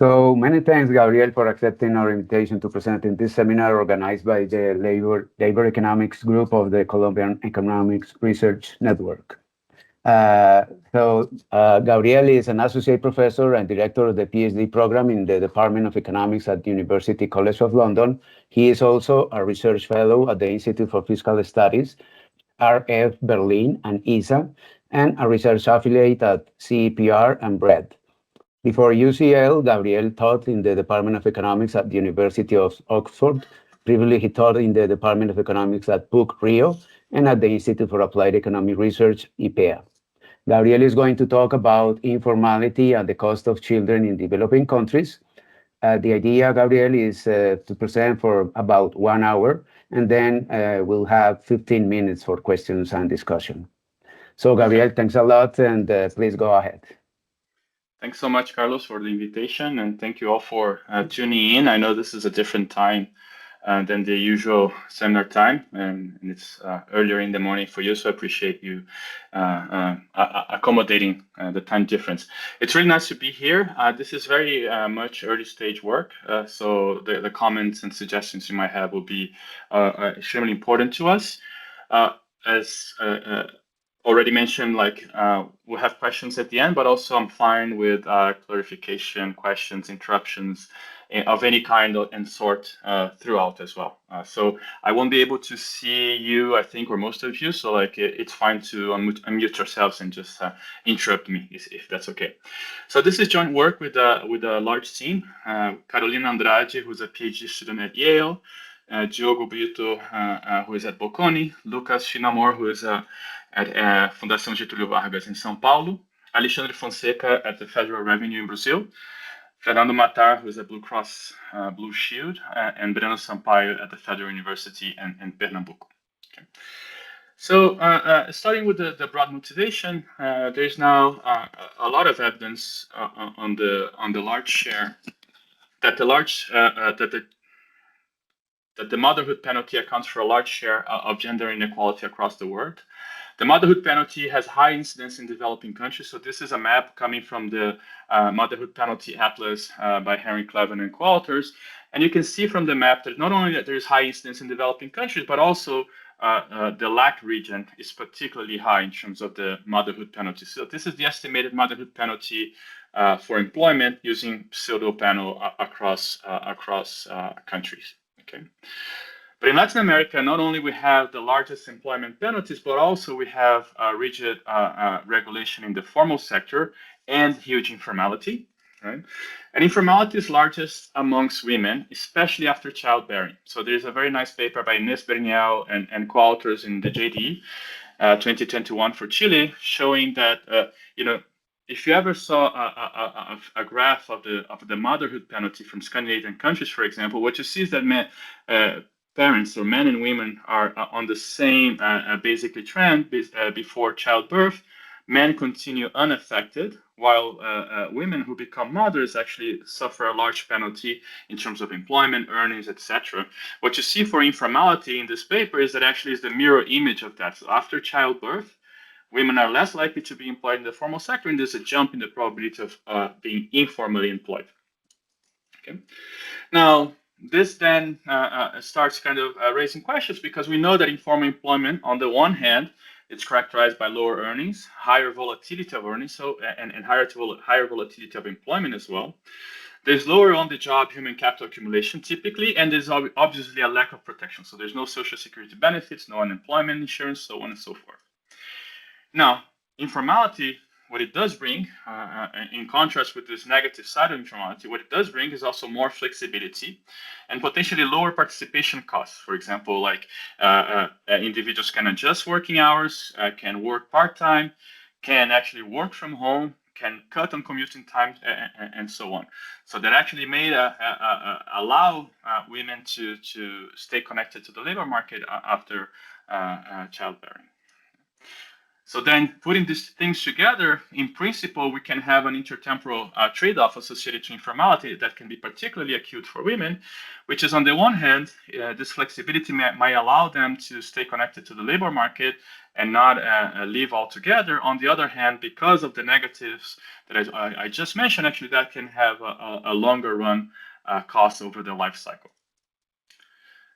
So many thanks, Gabriel, for accepting our invitation to present in this seminar organized by the Labor Economics Group of the Colombian Economics Research Network. Gabriel is an associate professor and director of the Ph.D. program in the Department of Economics at the University College of London. He is also a research fellow at the Institute for Fiscal Studies, RF Berlin and ISA, and a research affiliate at CEPR and BRED. Before UCL, Gabriel taught in the Department of Economics at the University of Oxford. Previously, he taught in the Department of Economics at PUC Rio and at the Institute for Applied Economic Research, IPEA. Gabriel is going to talk about informality and the cost of children in developing countries. The idea, Gabriel, is to present for about 1 hour, and then we'll have 15 minutes for questions and discussion. So, Gabriel, thanks a lot, and please go ahead. Thanks so much, Carlos, for the invitation, and thank you all for tuning in. I know this is a different time than the usual seminar time, and it's earlier in the morning for you, so I appreciate you accommodating the time difference. It's really nice to be here. This is very much early stage work, so the comments and suggestions you might have will be extremely important to us. As already mentioned, we'll have questions at the end, but also I'm fine with clarification, questions, interruptions of any kind and sort throughout as well. So I won't be able to see you, I think, or most of you. So it's fine to unmute yourselves and just interrupt me if that's okay. So this is joint work with a large team. Carolina Andrade, who's a PhD student at Yale. Diogo Brito, who is at Bocconi. Lucas Finamor, who is at Fundação Getúlio Vargas in São Paulo. Alexandre Fonseca at the Federal Revenue in Brazil. Fernando Matar, who is at Blue Cross Blue Shield, and Breno Sampaio at the Federal University in Pernambuco. Okay. So starting with the broad motivation, there's now a lot of evidence on the large share that the motherhood penalty accounts for a large share of gender inequality across the world. The motherhood penalty has high incidence in developing countries. So this is a map coming from the Motherhood Penalty Atlas by Henry Cleven and co-authors. And you can see from the map that not only that there is high incidence in developing countries, but also the LAC region is particularly high in terms of the motherhood penalty. So this is the estimated motherhood penalty for employment using pseudo panel across countries. Okay. But in Latin America, not only we have the largest employment penalties, but also we have rigid regulation in the formal sector and huge informality. Right? And informality is largest amongst women, especially after childbearing. So there's a very nice paper by Inés Berniel and co-authors in the JD 2021 for Chile, showing that if you ever saw a graph of the motherhood penalty from Scandinavian countries, for example, what you see is that parents, or men and women, are on the same basically trend before childbirth. Men continue unaffected, while women who become mothers actually suffer a large penalty in terms of employment, earnings, etc. What you see for informality in this paper is that actually is the mirror image of that. So after childbirth, women are less likely to be employed in the formal sector, and there's a jump in the probability of being informally employed. Okay. Now, this then starts kind of raising questions, because we know that informal employment, on the one hand, it's characterized by lower earnings, higher volatility of earnings, and higher volatility of employment as well. There's lower on-the-job human capital accumulation typically, and there's obviously a lack of protection. So there's no social security benefits, no unemployment insurance, so on and so forth. Now, informality, what it does bring, in contrast with this negative side of informality, what it does bring is also more flexibility and potentially lower participation costs. For example, individuals can adjust working hours, can work part-time, can actually work from home, can cut on commuting time, and so on. So that actually may allow women to stay connected to the labor market after childbearing. So then, putting these things together, in principle, we can have an intertemporal trade-off associated to informality that can be particularly acute for women, which is, on the one hand, this flexibility might allow them to stay connected to the labor market and not leave altogether. On the other hand, because of the negatives that I just mentioned, actually that can have a longer run cost over the life cycle.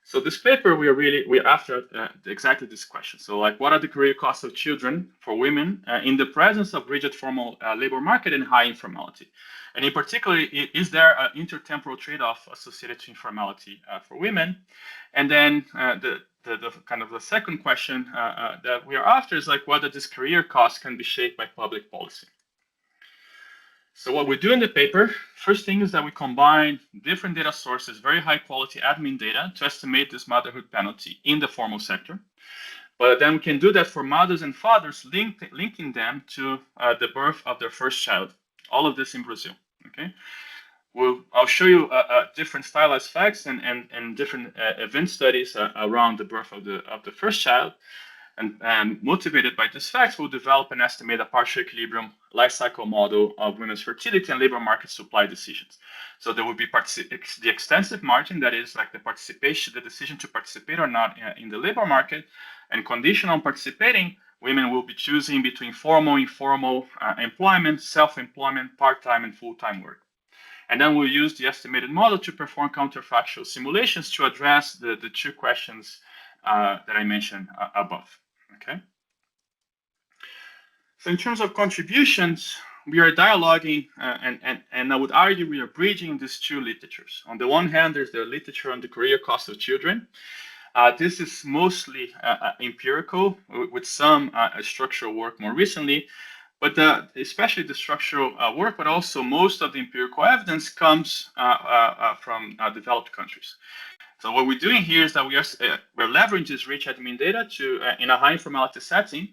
So this paper, we're after exactly this question. So like, what are the career costs of children for women in the presence of rigid formal labor market and high informality? And in particular, is there an intertemporal trade-off associated to informality for women? And then the kind of the second question that we are after is like whether this career cost can be shaped by public policy. So what we do in the paper, first thing is that we combine different data sources, very high quality admin data, to estimate this motherhood penalty in the formal sector. But then we can do that for mothers and fathers, linking them to the birth of their first child. All of this in Brazil. Okay, I'll show you different stylized facts and different event studies around the birth of the first child. And motivated by these facts, we'll develop and estimate a partial equilibrium life cycle model of women's fertility and labor market supply decisions. So there will be the extensive margin, that is like the decision to participate or not in the labor market, and conditional on participating, women will be choosing between formal, informal employment, self-employment, part-time, and full-time work. And then we'll use the estimated model to perform counterfactual simulations to address the two questions that I mentioned above. Okay. So in terms of contributions, we are dialoguing, and I would argue we are bridging these two literatures. On the one hand, there's the literature on the career cost of children. This is mostly empirical, with some structural work more recently, but especially the structural work, but also most of the empirical evidence comes from developed countries. So what we're doing here is that we're leveraging this rich admin data to in a high informality setting,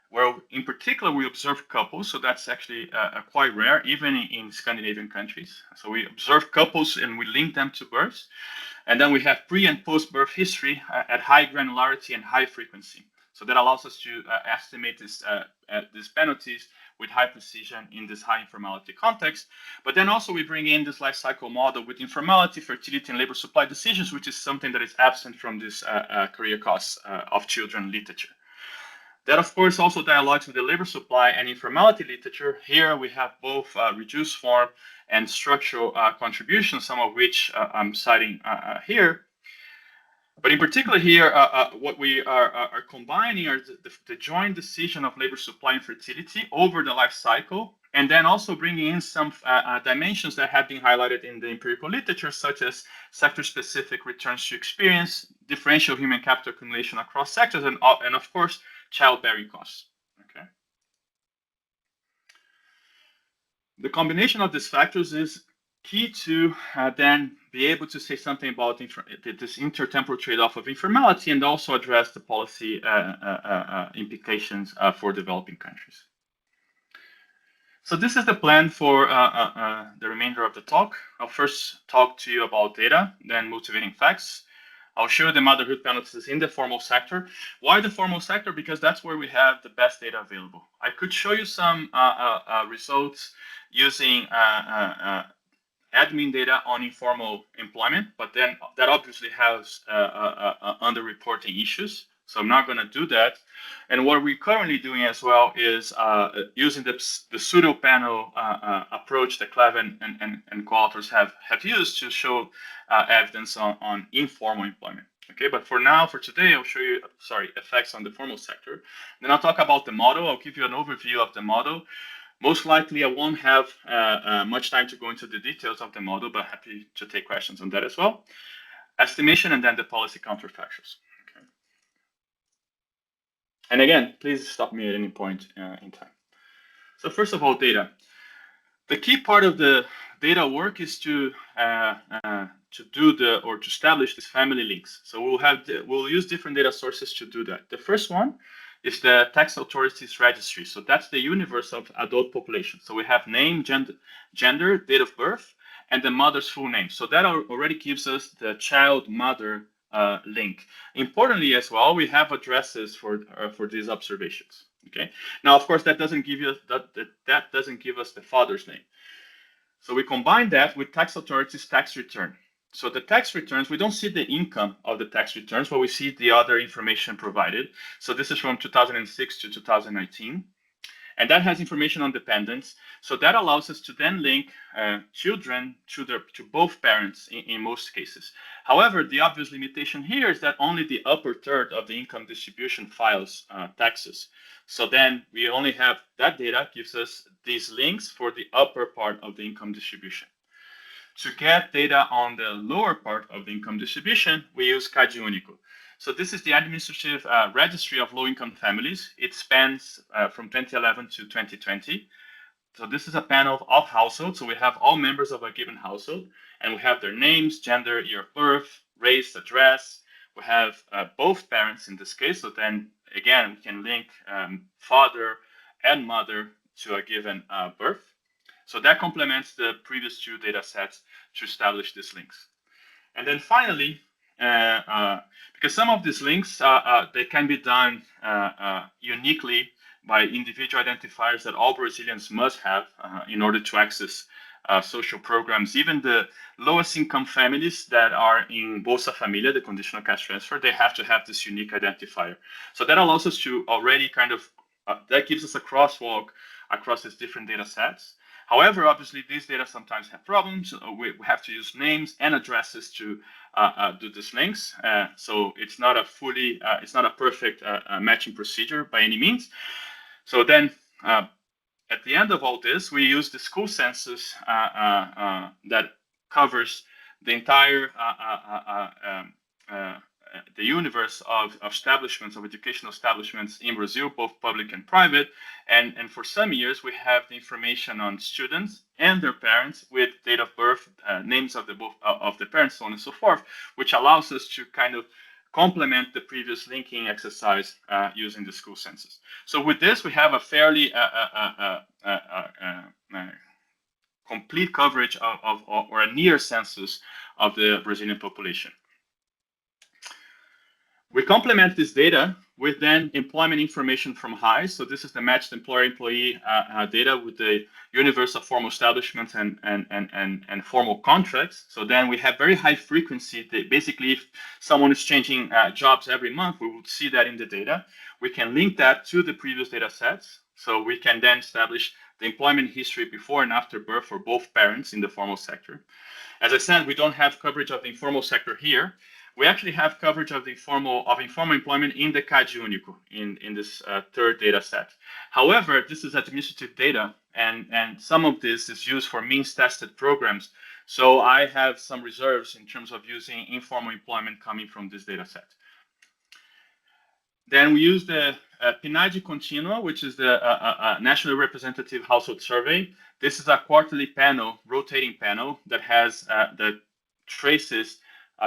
where in particular we observe couples. So that's actually quite rare, even in Scandinavian countries. So we observe couples and we link them to births. And then we have pre and post birth history at high granularity and high frequency. So that allows us to estimate these penalties with high precision in this high informality context. But then also we bring in this life cycle model with informality, fertility, and labor supply decisions, which is something that is absent from this career costs of children literature. That, of course, also dialogues with the labor supply and informality literature. Here we have both reduced form and structural contributions, some of which I'm citing here. But in particular here, what we are combining are the joint decision of labor supply and fertility over the life cycle, and then also bringing in some dimensions that have been highlighted in the empirical literature, such as sector-specific returns to experience, differential human capital accumulation across sectors, and of course, childbearing costs. Okay. The combination of these factors is key to then be able to say something about this intertemporal trade-off of informality and also address the policy implications for developing countries. So this is the plan for the remainder of the talk. I'll first talk to you about data, then motivating facts. I'll show you the motherhood penalties in the formal sector. Why the formal sector? Because that's where we have the best data available. I could show you some results using admin data on informal employment, but then that obviously has underreporting issues. So I'm not going to do that. And what we're currently doing as well is using the pseudo panel approach that Cleve and co-authors have used to show evidence on informal employment. Okay, but for today, I'll show you, effects on the formal sector. Then I'll talk about the model. I'll give you an overview of the model. Most likely, I won't have much time to go into the details of the model, but happy to take questions on that as well. Estimation, and then the policy counterfactuals. Okay. And again, please stop me at any point in time. So first of all, data. The key part of the data work is to establish these family links. So we'll use different data sources to do that. The first one is the tax authorities registry. So that's the universe of adult population. So we have name, gender, date of birth, and the mother's full name. So that already gives us the child-mother link. Importantly as well, we have addresses for these observations. Okay. Now, of course, that doesn't give you that doesn't give us the father's name. So we combine that with tax authorities tax return. So the tax returns, we don't see the income of the tax returns, but we see the other information provided. So this is from 2006 to 2019. And that has information on dependents. So that allows us to then link children to both parents in most cases. However, the obvious limitation here is that only the upper third of the income distribution files taxes. So then we only have that data gives us these links for the upper part of the income distribution. To get data on the lower part of the income distribution, we use CAD Único. So this is the administrative registry of low-income families. It spans from 2011 to 2020. So this is a panel of households. So we have all members of a given household, and we have their names, gender, year of birth, race, address. We have both parents in this case. So then, again, we can link father and mother to a given birth. So that complements the previous two data sets to establish these links. And then finally, because some of these links, they can be done uniquely by individual identifiers that all Brazilians must have in order to access social programs. Even the lowest income families that are in Bolsa Família, the conditional cash transfer, they have to have this unique identifier. So that allows us to already kind of, that gives us a crosswalk across these different data sets. However, obviously, these data sometimes have problems. We have to use names and addresses to do these links. So it's not a fully, it's not a perfect matching procedure by any means. So then at the end of all this, we use the school census that covers the entire the universe of establishments, of educational establishments in Brazil, both public and private. And for some years, we have the information on students and their parents with date of birth, names of the parents, so on and so forth, which allows us to kind of complement the previous linking exercise using the school census. So with this, we have a fairly complete coverage of or a near census of the Brazilian population. We complement this data with then employment information from HIGH. So this is the matched employer-employee data with the universe of formal establishments and formal contracts. So then we have very high frequency. Basically, if someone is changing jobs every month, we will see that in the data. We can link that to the previous data sets. So we can then establish the employment history before and after birth for both parents in the formal sector. As I said, we don't have coverage of the informal sector here. We actually have coverage of the informal employment in the CAD Único in this third data set. However, this is administrative data, and some of this is used for means-tested programs. So I have some reserves in terms of using informal employment coming from this data set. Then we use the PNAD Continua, which is the National Representative Household Survey. This is a quarterly panel, rotating panel, that has that traces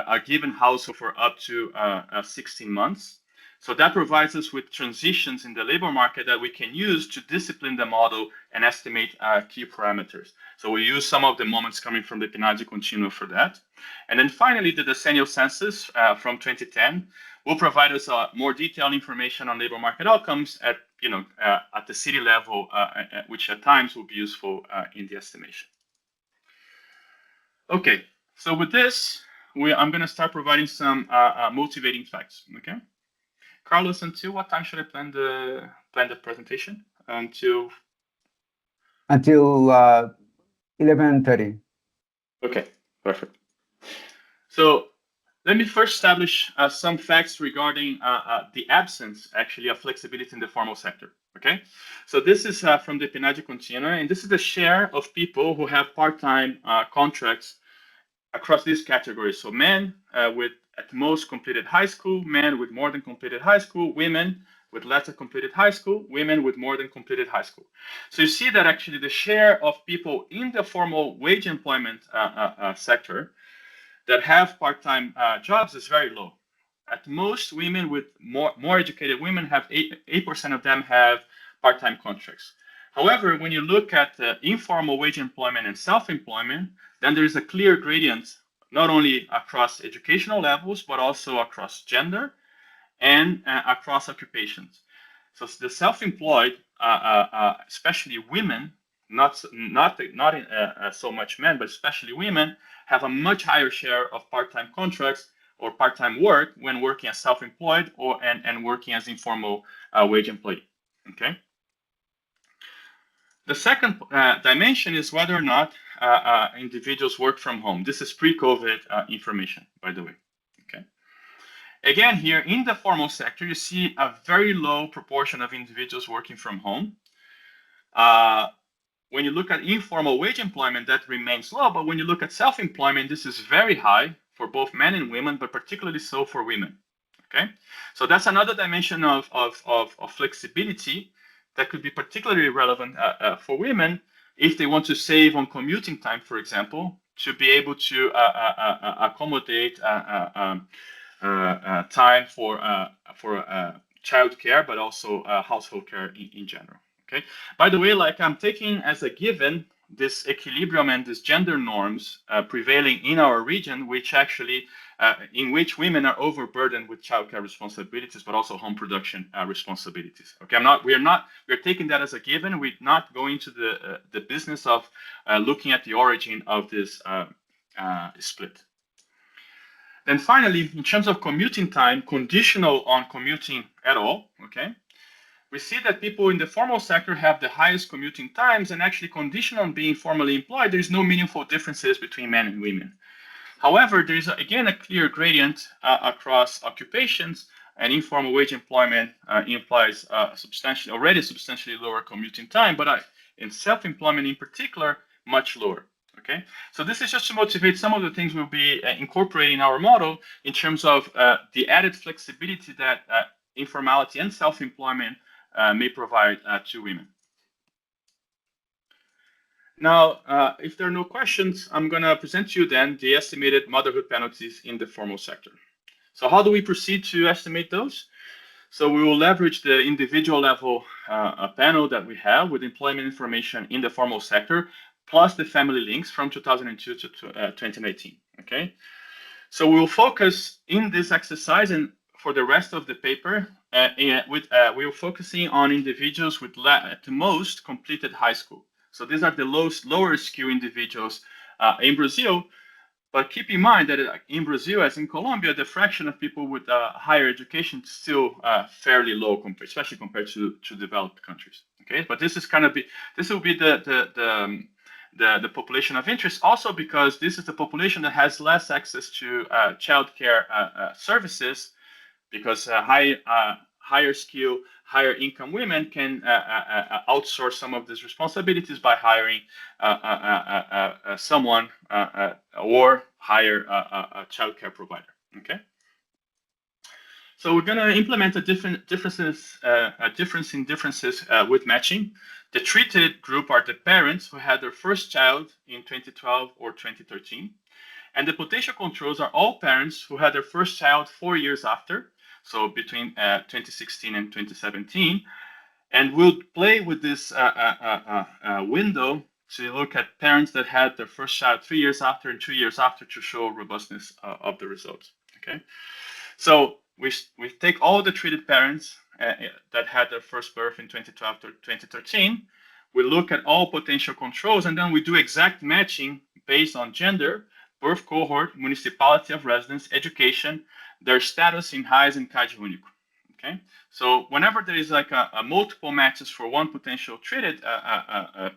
a given household for up to 16 months. So that provides us with transitions in the labor market that we can use to discipline the model and estimate key parameters. So we use some of the moments coming from the PNAD Continua for that. And then finally, the decennial census from 2010 will provide us more detailed information on labor market outcomes at the city level, which at times will be useful in the estimation. Okay, so with this, I'm going to start providing some motivating facts. Okay, Carlos, until what time should I plan the presentation? Until 11:30. Okay, perfect. So let me first establish some facts regarding the absence, actually, of flexibility in the formal sector. Okay, so this is from the PNAD Continua, and this is the share of people who have part-time contracts across these categories. So men with at most completed high school, men with more than completed high school, women with less than completed high school, women with more than completed high school. So you see that actually the share of people in the formal wage employment sector that have part-time jobs is very low. At most, women with more educated women have 8% of them have part-time contracts. However, when you look at informal wage employment and self-employment, then there is a clear gradient, not only across educational levels, but also across gender and across occupations. So the self-employed, especially women, not so much men, but especially women, have a much higher share of part-time contracts or part-time work when working as self-employed and working as informal wage employee. Okay. The second dimension is whether or not individuals work from home. This is pre-COVID information, by the way. Okay. Again, here in the formal sector, you see a very low proportion of individuals working from home. When you look at informal wage employment, that remains low, but when you look at self-employment, this is very high for both men and women, but particularly so for women. Okay, so that's another dimension of flexibility that could be particularly relevant for women if they want to save on commuting time, for example, to be able to accommodate time for child care, but also household care in general. Okay. By the way, like I'm taking as a given this equilibrium and these gender norms prevailing in our region, which actually in which women are overburdened with childcare responsibilities, but also home production responsibilities. Okay, we're taking that as a given. We're not going to the business of looking at the origin of this split. Then finally, in terms of commuting time, conditional on commuting at all, okay, we see that people in the formal sector have the highest commuting times, and actually conditional on being formally employed, there's no meaningful differences between men and women. However, there is, again, a clear gradient across occupations, and informal wage employment implies already substantially lower commuting time, but in self-employment in particular, much lower. Okay, so this is just to motivate some of the things we'll be incorporating in our model in terms of the added flexibility that informality and self-employment may provide to women. Now, if there are no questions, I'm going to present to you then the estimated motherhood penalties in the formal sector. So how do we proceed to estimate those? So we will leverage the individual level panel that we have with employment information in the formal sector, plus the family links from 2002 to 2019. Okay, so we will focus in this exercise and for the rest of the paper, we are focusing on individuals with at the most completed high school. So these are the lower skill individuals in Brazil. But keep in mind that in Brazil, as in Colombia, the fraction of people with higher education is still fairly low, especially compared to developed countries. Okay, but this will be the population of interest, also because this is the population that has less access to childcare services, because higher skill, higher income women can outsource some of these responsibilities by hiring someone or hire a childcare provider. Okay. So we're going to implement a difference in differences with matching. The treated group are the parents who had their first child in 2012 or 2013. And the potential controls are all parents who had their first child 4 years after, so between 2016 and 2017. And we'll play with this window to look at parents that had their first child 3 years after and 2 years after to show robustness of the results. Okay, so we take all the treated parents that had their first birth in 2012 to 2013. We look at all potential controls, and then we do exact matching based on gender, birth cohort, municipality of residence, education, their status in RAIS and CADE único. Okay, so whenever there is like a multiple matches for one potential treated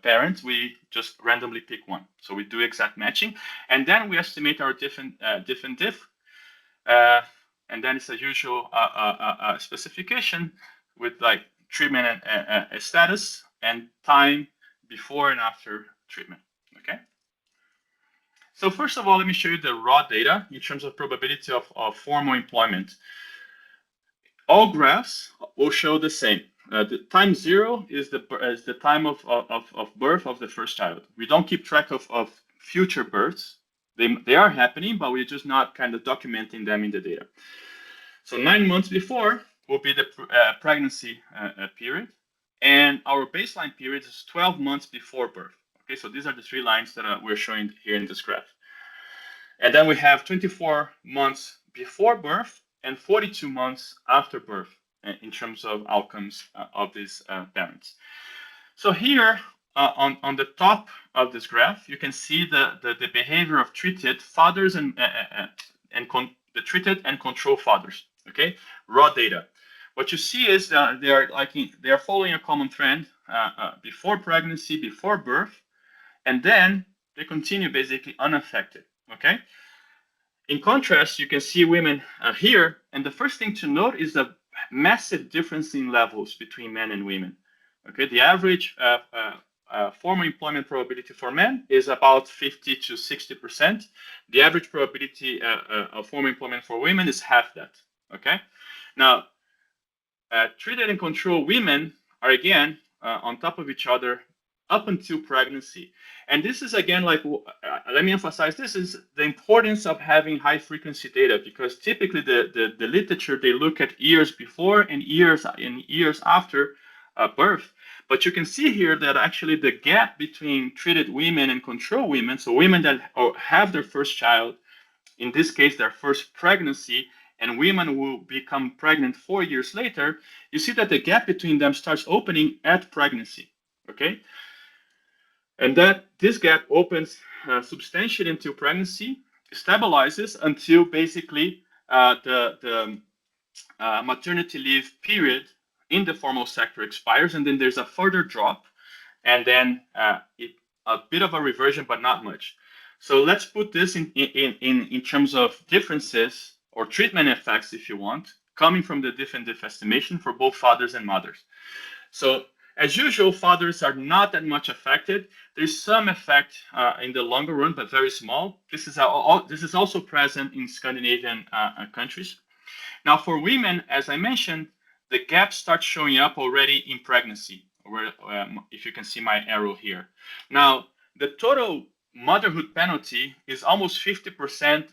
parent, we just randomly pick one. So we do exact matching, and then we estimate our different diff. And then it's a usual specification with like treatment and status and time before and after treatment. Okay. So first of all, let me show you the raw data in terms of probability of formal employment. All graphs will show the same. The time 0 is the time of birth of the first child. We don't keep track of future births. They are happening, but we're just not kind of documenting them in the data. So 9 months before will be the pregnancy period, and our baseline period is 12 months before birth. Okay, so these are the 3 lines that we're showing here in this graph. And then we have 24 months before birth and 42 months after birth in terms of outcomes of these parents. So here, on the top of this graph, you can see the behavior of treated fathers and the treated and control fathers. Okay, raw data. What you see is they are following a common trend before pregnancy, before birth, and then they continue basically unaffected. Okay. In contrast, you can see women here, and the first thing to note is the massive difference in levels between men and women. Okay, the average formal employment probability for men is about 50 to 60%. The average probability of formal employment for women is half that. Okay, now treated and control women are again on top of each other up until pregnancy. And this is again, like, let me emphasize, this is the importance of having high frequency data, because typically the literature, they look at years before and years after birth. But you can see here that actually the gap between treated women and control women, so women that have their first child, in this case, their first pregnancy, and women who will become pregnant 4 years later, you see that the gap between them starts opening at pregnancy, okay? And that this gap opens substantially until pregnancy, stabilizes until basically the maternity leave period in the formal sector expires, and then there's a further drop, and then a bit of a reversion, but not much. So let's put this in terms of differences or treatment effects, if you want, coming from the different estimation for both fathers and mothers. So as usual, fathers are not that much affected. There's some effect in the longer run, but very small. This is also present in Scandinavian countries. Now, for women, as I mentioned, the gap starts showing up already in pregnancy, where, if you can see my arrow here. Now, the total motherhood penalty is almost 50%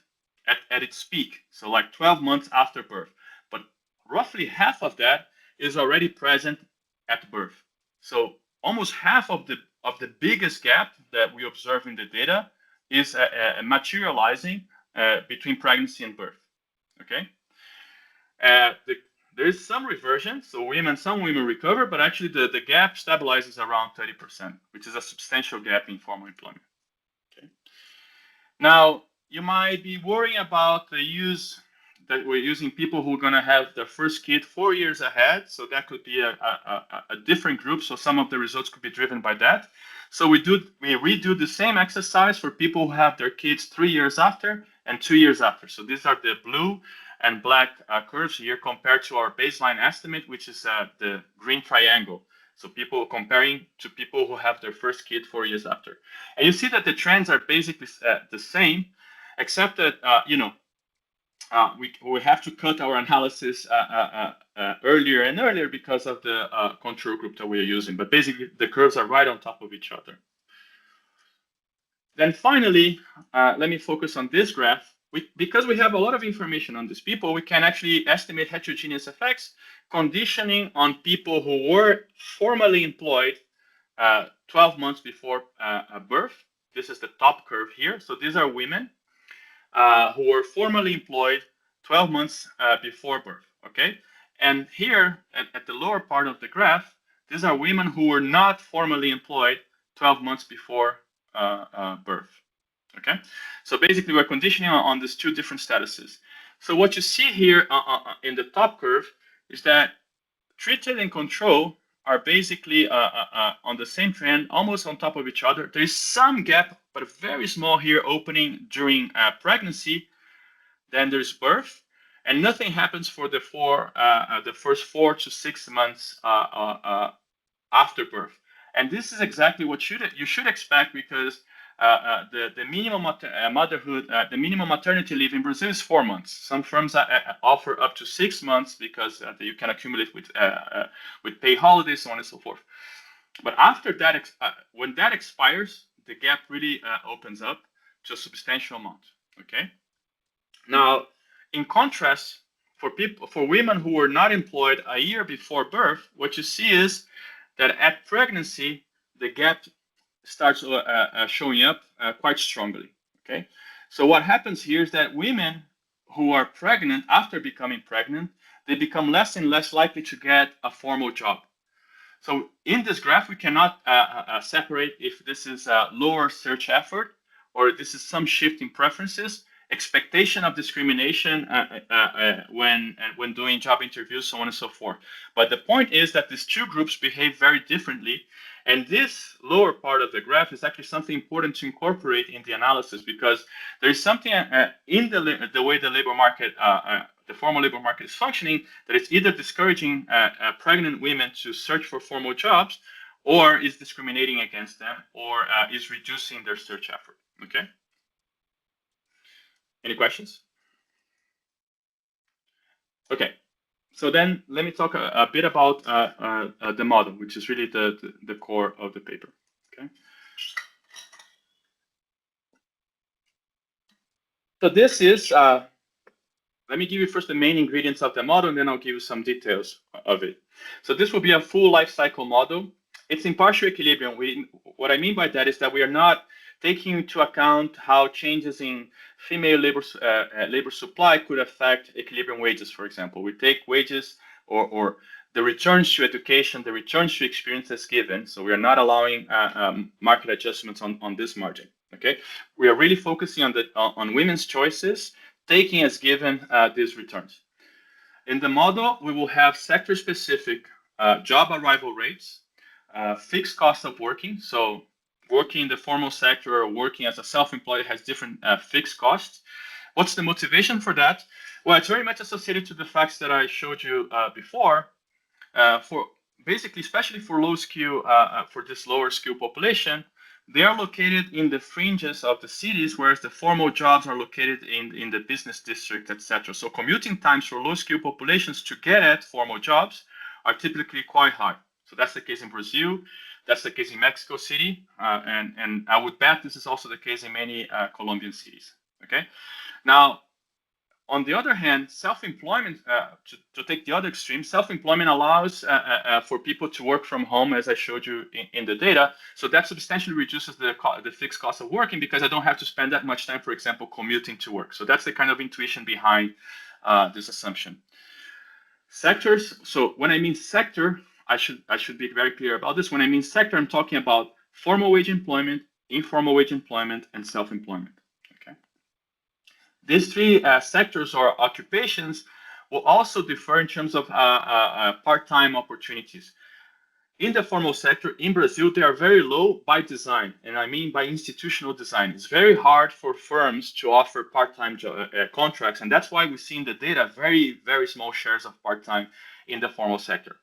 at its peak, so like 12 months after birth. But roughly half of that is already present at birth. So almost half of the biggest gap that we observe in the data is materializing between pregnancy and birth. Okay, there is some reversion, so some women recover, but actually the gap stabilizes around 30%, which is a substantial gap in formal employment. Okay. Now you might be worrying about the use that we're using people who are going to have their first kid 4 years ahead. So that could be a different group. So some of the results could be driven by that. So we redo the same exercise for people who have their kids 3 years after and 2 years after. So these are the blue and black curves here compared to our baseline estimate, which is the green triangle. So people comparing to people who have their first kid 4 years after. And you see that the trends are basically the same, except that, we have to cut our analysis earlier and earlier because of the control group that we are using. But basically, the curves are right on top of each other. Then finally, let me focus on this graph. Because we have a lot of information on these people, we can actually estimate heterogeneous effects, conditioning on people who were formally employed 12 months before birth. This is the top curve here. So these are women who were formally employed 12 months before birth, okay? And here, at the lower part of the graph, these are women who were not formally employed 12 months before birth, okay? So basically, we're conditioning on these two different statuses. So what you see here in the top curve is that treated and control are basically on the same trend, almost on top of each other. There is some gap, but very small here, opening during pregnancy. Then there's birth, and nothing happens for the first 4 to 6 months after birth. And this is exactly what you should expect, because the minimum motherhood, the minimum maternity leave in Brazil is 4 months. Some firms offer up to 6 months because you can accumulate with paid holidays, so on and so forth. But after that, when that expires, the gap really opens up to a substantial amount. Okay. Now, in contrast, for women who were not employed a year before birth, what you see is that at pregnancy, the gap starts showing up quite strongly. Okay, so what happens here is that women who are pregnant after becoming pregnant, they become less and less likely to get a formal job. So in this graph, we cannot separate if this is a lower search effort or this is some shift in preferences, expectation of discrimination when doing job interviews, so on and so forth. But the point is that these two groups behave very differently. And this lower part of the graph is actually something important to incorporate in the analysis, because there is something in the way the labor market, the formal labor market is functioning, that it's either discouraging pregnant women to search for formal jobs, or is discriminating against them, or is reducing their search effort. Okay? Any questions? Okay. So then let me talk a bit about the model, which is really the core of the paper. Okay. So this is, let me give you first the main ingredients of the model, and then I'll give you some details of it. So this will be a full life cycle model. It's in partial equilibrium. What I mean by that is that we are not taking into account how changes in female labor supply could affect equilibrium wages, for example. We take wages or the returns to education, the returns to experience as given. So we are not allowing market adjustments on this margin. Okay, we are really focusing on women's choices, taking as given these returns. In the model, we will have sector-specific job arrival rates, fixed cost of working. So working in the formal sector or working as a self-employed has different fixed costs. What's the motivation for that? Well, it's very much associated to the facts that I showed you before. For basically, especially for low skill, for this lower skill population, they are located in the fringes of the cities, whereas the formal jobs are located in the business district, etc. So commuting times for low skill populations to get at formal jobs are typically quite high. So that's the case in Brazil. That's the case in Mexico City, and I would bet this is also the case in many Colombian cities. Okay, now on the other hand, self-employment, to take the other extreme, self-employment allows for people to work from home, as I showed you in the data. So that substantially reduces the fixed cost of working, because I don't have to spend that much time, for example, commuting to work. So that's the kind of intuition behind this assumption. Sectors. So when I mean sector, I should be very clear about this. When I mean sector, I'm talking about formal wage employment, informal wage employment, and self-employment. Okay. These three sectors or occupations will also differ in terms of part-time opportunities. In the formal sector in Brazil, they are very low by design, and I mean by institutional design. It's very hard for firms to offer part-time contracts, and that's why we see in the data very, very small shares of part-time in the formal sector.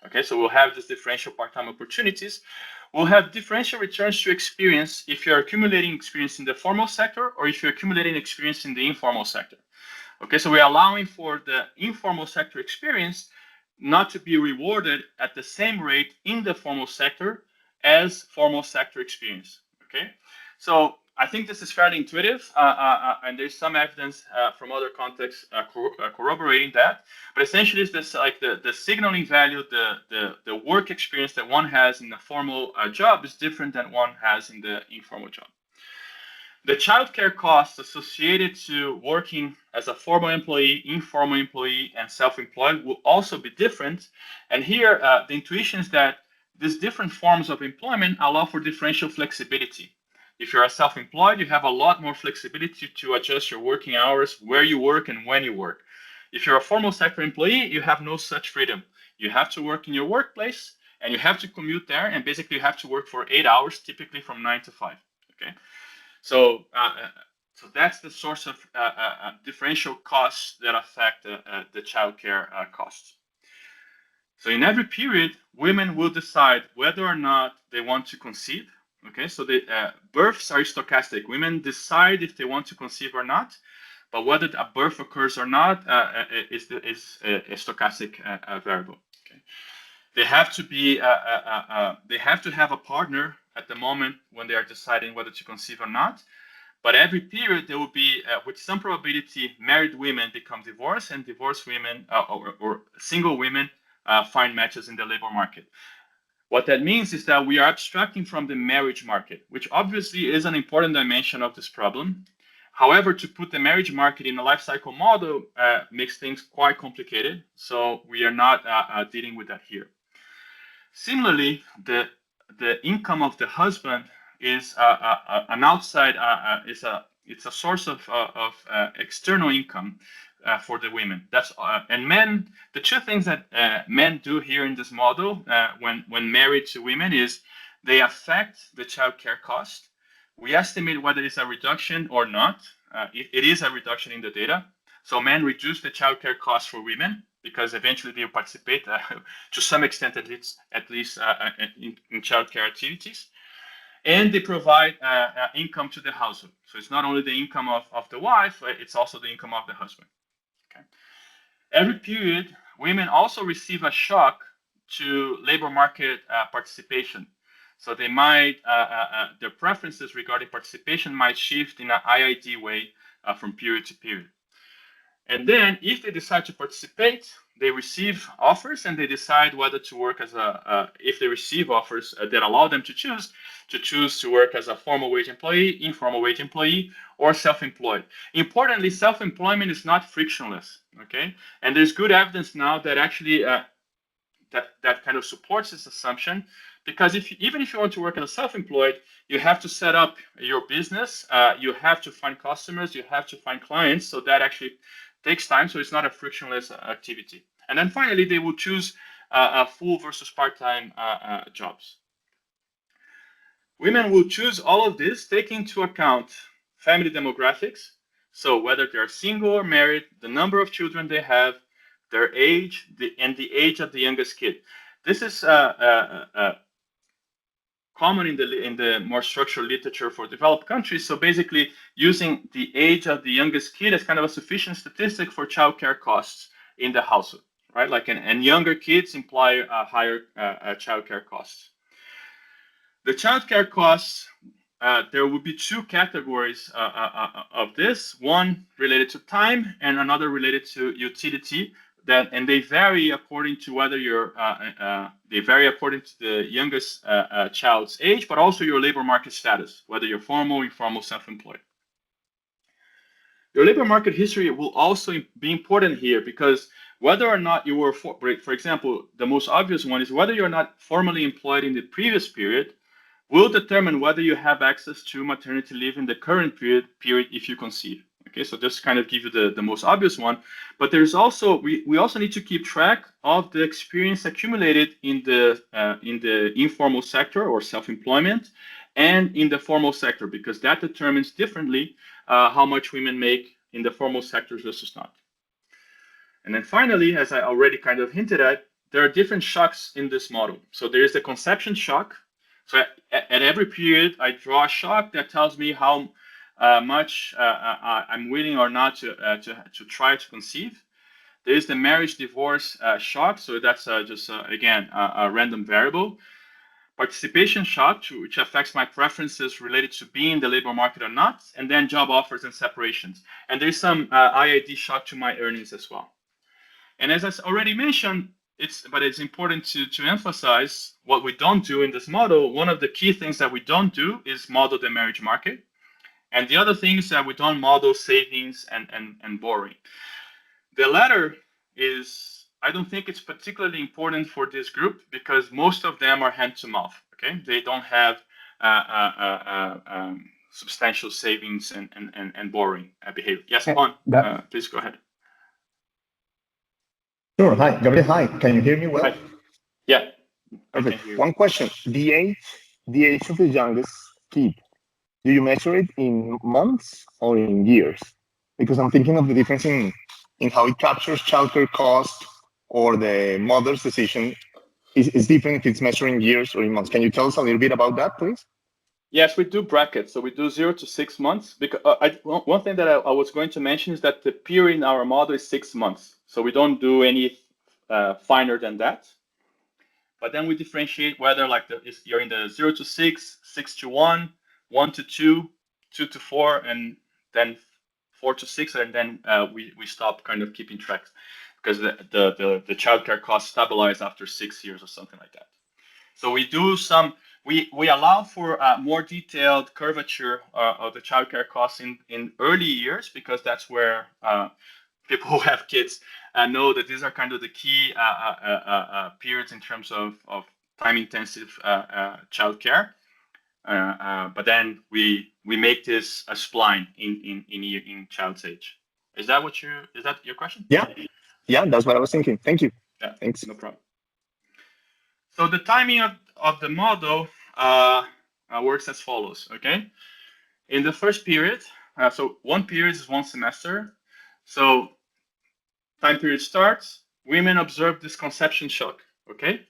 Okay, so we'll have this differential part-time opportunities. We'll have differential returns to experience if you're accumulating experience in the formal sector or if you're accumulating experience in the informal sector. Okay, so we're allowing for the informal sector experience not to be rewarded at the same rate in the formal sector as formal sector experience. Okay, so I think this is fairly intuitive, and there's some evidence from other contexts corroborating that. But essentially, it's this like the signaling value, the work experience that one has in a formal job is different than one has in the informal job. The childcare costs associated to working as a formal employee, informal employee, and self-employed will also be different. And here, the intuition is that these different forms of employment allow for differential flexibility. If you're a self-employed, you have a lot more flexibility to adjust your working hours, where you work and when you work. If you're a formal sector employee, you have no such freedom. You have to work in your workplace, and you have to commute there, and basically you have to work for 8 hours, typically from 9 to 5. Okay, so that's the source of differential costs that affect the childcare costs. So in every period, women will decide whether or not they want to conceive. Okay, so the births are stochastic. Women decide if they want to conceive or not, but whether a birth occurs or not is a stochastic variable. Okay, they have to be they have to have a partner at the moment when they are deciding whether to conceive or not. But every period there will be, with some probability, married women become divorced, and divorced women or single women find matches in the labor market. What that means is that we are abstracting from the marriage market, which obviously is an important dimension of this problem. However, to put the marriage market in a life cycle model makes things quite complicated. So we are not dealing with that here. Similarly, the income of the husband is an outside it's a source of external income for the women. That's and men. The two things that men do here in this model when married to women is they affect the childcare cost. We estimate whether it's a reduction or not. It is a reduction in the data. So men reduce the childcare cost for women because eventually they will participate to some extent at least in childcare activities. And they provide income to the household. So it's not only the income of the wife, it's also the income of the husband. Okay. Every period, women also receive a shock to labor market participation. So they might, their preferences regarding participation might shift in an IID way from period to period. And then if they decide to participate, they receive offers and they decide whether to work as if they receive offers that allow them to choose to work as a formal wage employee, informal wage employee, or self-employed. Importantly, self-employment is not frictionless, okay? And there's good evidence now that actually that kind of supports this assumption, because even if you want to work as a self-employed, you have to set up your business, you have to find customers, you have to find clients, so that actually takes time, so it's not a frictionless activity. And then finally, they will choose full versus part-time jobs. Women will choose all of this, taking into account family demographics, so whether they're single or married, the number of children they have, their age, and the age of the youngest kid. This is common in the more structural literature for developed countries. So basically, using the age of the youngest kid as kind of a sufficient statistic for childcare costs in the household, right? Like, and younger kids imply higher childcare costs. The childcare costs, there will be two categories of this, one related to time and another related to utility, and they vary according to whether they vary according to the youngest child's age, but also your labor market status, whether you're formal, informal, self-employed. Your labor market history will also be important here because whether or not you were, for example, the most obvious one is whether you're not formally employed in the previous period will determine whether you have access to maternity leave in the current period if you conceive. Okay, so just kind of give you the most obvious one, but there's also we also need to keep track of the experience accumulated in the informal sector or self-employment and in the formal sector, because that determines differently how much women make in the formal sectors versus not. And then finally, as I already kind of hinted at, there are different shocks in this model. So there is the conception shock. So at every period, I draw a shock that tells me how much I'm willing or not to try to conceive. There is the marriage divorce shock. So that's again, a random variable. Participation shock, which affects my preferences related to being in the labor market or not. And then job offers and separations. And there's some IID shock to my earnings as well. And as I already mentioned, it's important to emphasize what we don't do in this model. One of the key things that we don't do is model the marriage market. And the other thing is that we don't model savings and borrowing. The latter is, I don't think it's particularly important for this group because most of them are hand to mouth, okay? They don't have substantial savings and borrowing behavior. Yes, Juan, please go ahead. Sure. Hi, Gabriel. Hi. Can you hear me well? Hi. Yeah. Perfect. One question: the age of the youngest kid. Do you measure it in months or in years? Because I'm thinking of the difference in how it captures childcare cost, or the mother's decision is different if it's measuring years or in months. Can you tell us a little bit about that, please? Yes, we do brackets. So we do 0 to 6 months. Because one thing that I was going to mention is that the period in our model is 6 months. So we don't do any finer than that. But then we differentiate whether if you're in the 0 to 6, 6 to 1, 1 to 2, 2 to 4, and then 4 to 6, and then we stop kind of keeping track because the childcare costs stabilize after 6 years or something like that. So we do we allow for more detailed curvature of the childcare costs in early years because that's where people who have kids know that these are kind of the key periods in terms of time-intensive childcare. But then we make this a spline in child's age. Is that your question? Yeah, that's what I was thinking. Thank you. Yeah, thanks. No problem. So the timing of the model works as follows. Okay, in the first period, so one period is 1 semester. So time period starts. Women observe this conception shock. Okay,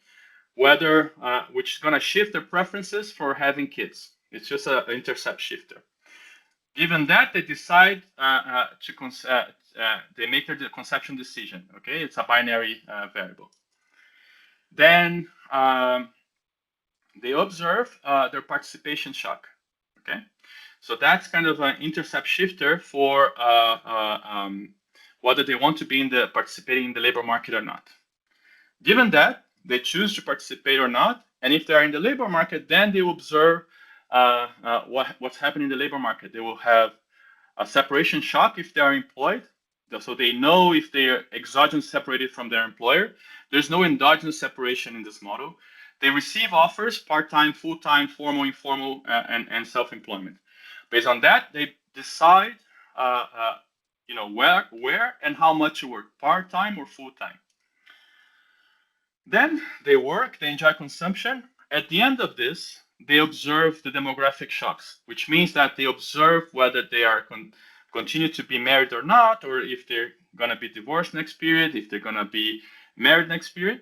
whether which is going to shift their preferences for having kids. It's just an intercept shifter. Given that, they decide they make their conception decision. Okay, it's a binary variable. Then they observe their participation shock. Okay, so that's kind of an intercept shifter for whether they want to be participating in the labor market or not. Given that, they choose to participate or not, and if they are in the labor market, then they will observe what's happening in the labor market. They will have a separation shock if they are employed, so they know if they are exogenous separated from their employer. There's no endogenous separation in this model. They receive offers, part-time, full-time, formal, informal, and self-employment. Based on that, they decide where and how much to work, part-time or full-time. Then they work, they enjoy consumption. At the end of this, they observe the demographic shocks, which means that they observe whether they are continue to be married or not, or if they're going to be divorced next period, if they're going to be married next period,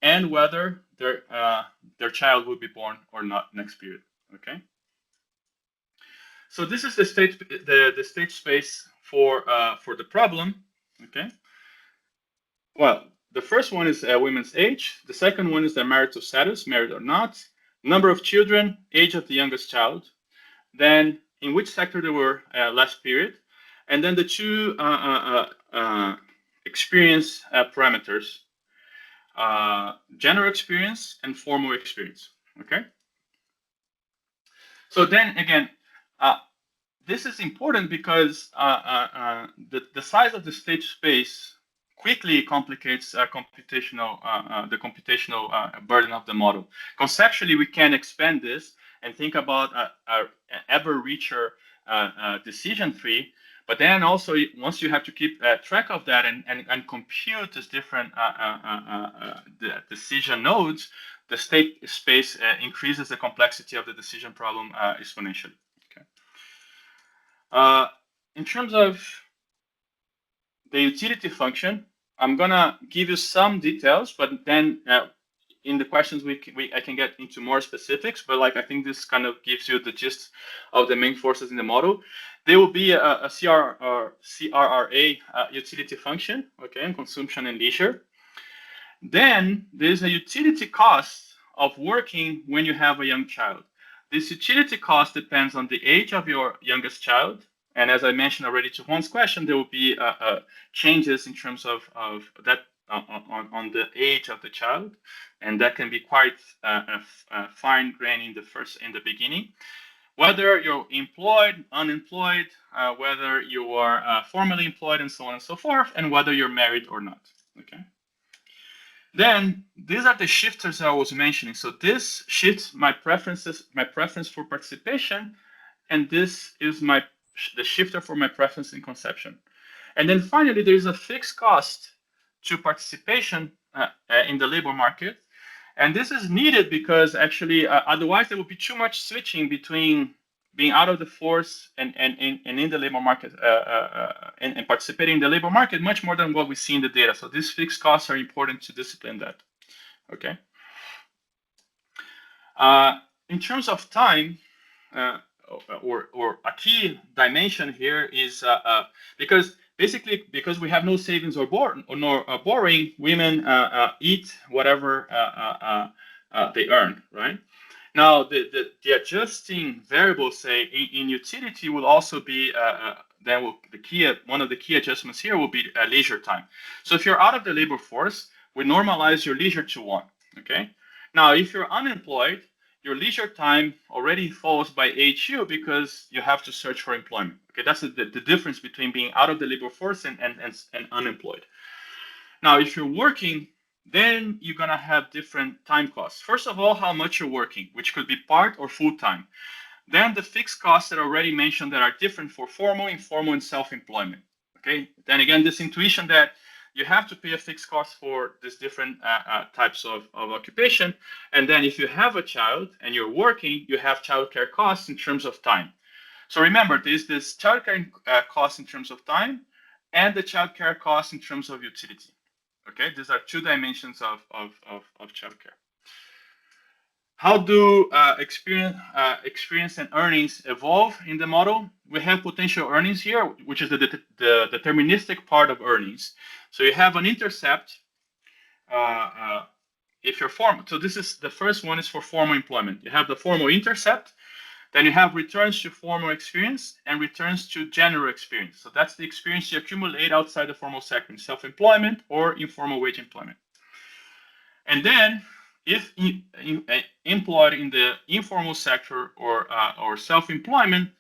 and whether their child will be born or not next period. Okay. So this is the state space for the problem. Okay. Well, the first one is women's age. The second one is their marital status, married or not. Number of children, age of the youngest child. Then in which sector they were last period. And then the two experience parameters, general experience and formal experience. Okay. So then again, this is important because the size of the state space quickly complicates the computational burden of the model. Conceptually, we can expand this and think about an ever richer decision tree. But then also, once you have to keep track of that and compute these different decision nodes, the state space increases the complexity of the decision problem exponentially. Okay. In terms of the utility function, I'm gonna give you some details, but then in the questions I can get into more specifics. But I think this kind of gives you the gist of the main forces in the model. There will be a CRRA utility function, okay, in consumption and leisure. Then there's a utility cost of working when you have a young child. This utility cost depends on the age of your youngest child. And as I mentioned already to Juan's question, there will be changes in terms of that on the age of the child, and that can be quite fine-grained in the beginning. Whether you're employed, unemployed, whether you are formally employed, and so on and so forth, and whether you're married or not. Okay. Then these are the shifters I was mentioning. So this shifts my preference for participation, and this is the shifter for my preference in conception. And then finally, there is a fixed cost to participation in the labor market. And this is needed because actually, otherwise there will be too much switching between being out of the force and in the labor market and participating in the labor market much more than what we see in the data. So these fixed costs are important to discipline that. Okay. In terms of time, or a key dimension here is because we have no savings or borrowing, women eat whatever they earn, right? Now the adjusting variable, say in utility, will also be one of the key adjustments here will be leisure time. So if you're out of the labor force, we normalize your leisure to 1. Okay. Now if you're unemployed, your leisure time already falls by HU because you have to search for employment. Okay, that's the difference between being out of the labor force and unemployed. Now, if you're working, then you're gonna have different time costs. First of all, how much you're working, which could be part or full time. Then the fixed costs that I already mentioned that are different for formal, informal, and self-employment. Okay. Then again, this intuition that you have to pay a fixed cost for these different types of occupation. And then if you have a child and you're working, you have childcare costs in terms of time. So remember, there's this childcare cost in terms of time and the childcare cost in terms of utility. Okay, these are two dimensions of childcare. How do experience and earnings evolve in the model? We have potential earnings here, which is the deterministic part of earnings. So you have an intercept. If you're formal, so this is the first one is for formal employment. You have the formal intercept. Then you have returns to formal experience and returns to general experience. So that's the experience you accumulate outside the formal sector in self-employment or informal wage employment. And then if employed in the informal sector or self-employment,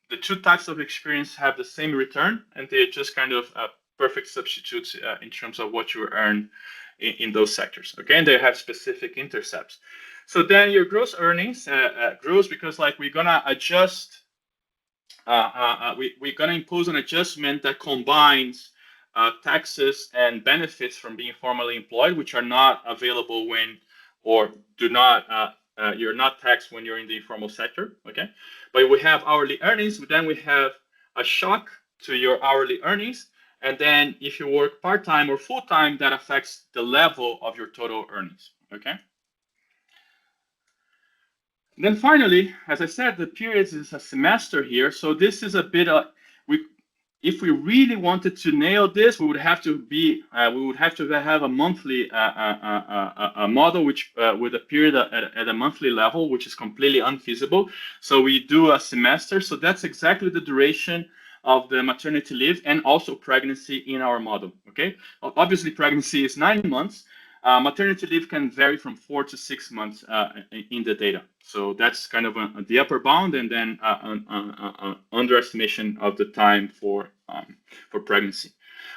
the two types of experience have the same return, and they're just kind of perfect substitutes in terms of what you earn in those sectors. Okay, and they have specific intercepts. So then your gross earnings grows because like we're gonna adjust, we're gonna impose an adjustment that combines taxes and benefits from being formally employed, which are not available when, or do not, you're not taxed when you're in the informal sector, okay? But we have hourly earnings, then we have a shock to your hourly earnings, and then if you work part-time or full-time, that affects the level of your total earnings, okay? Then finally, as I said, the periods is a semester here, so this is a bit of, if we really wanted to nail this, we would have to have a monthly a model which with a period at a monthly level, which is completely unfeasible. So we do a semester. So that's exactly the duration of the maternity leave and also pregnancy in our model. Okay, obviously pregnancy is 9 months. Maternity leave can vary from 4 to 6 months in the data. So that's kind of the upper bound, and then underestimation of the time for pregnancy.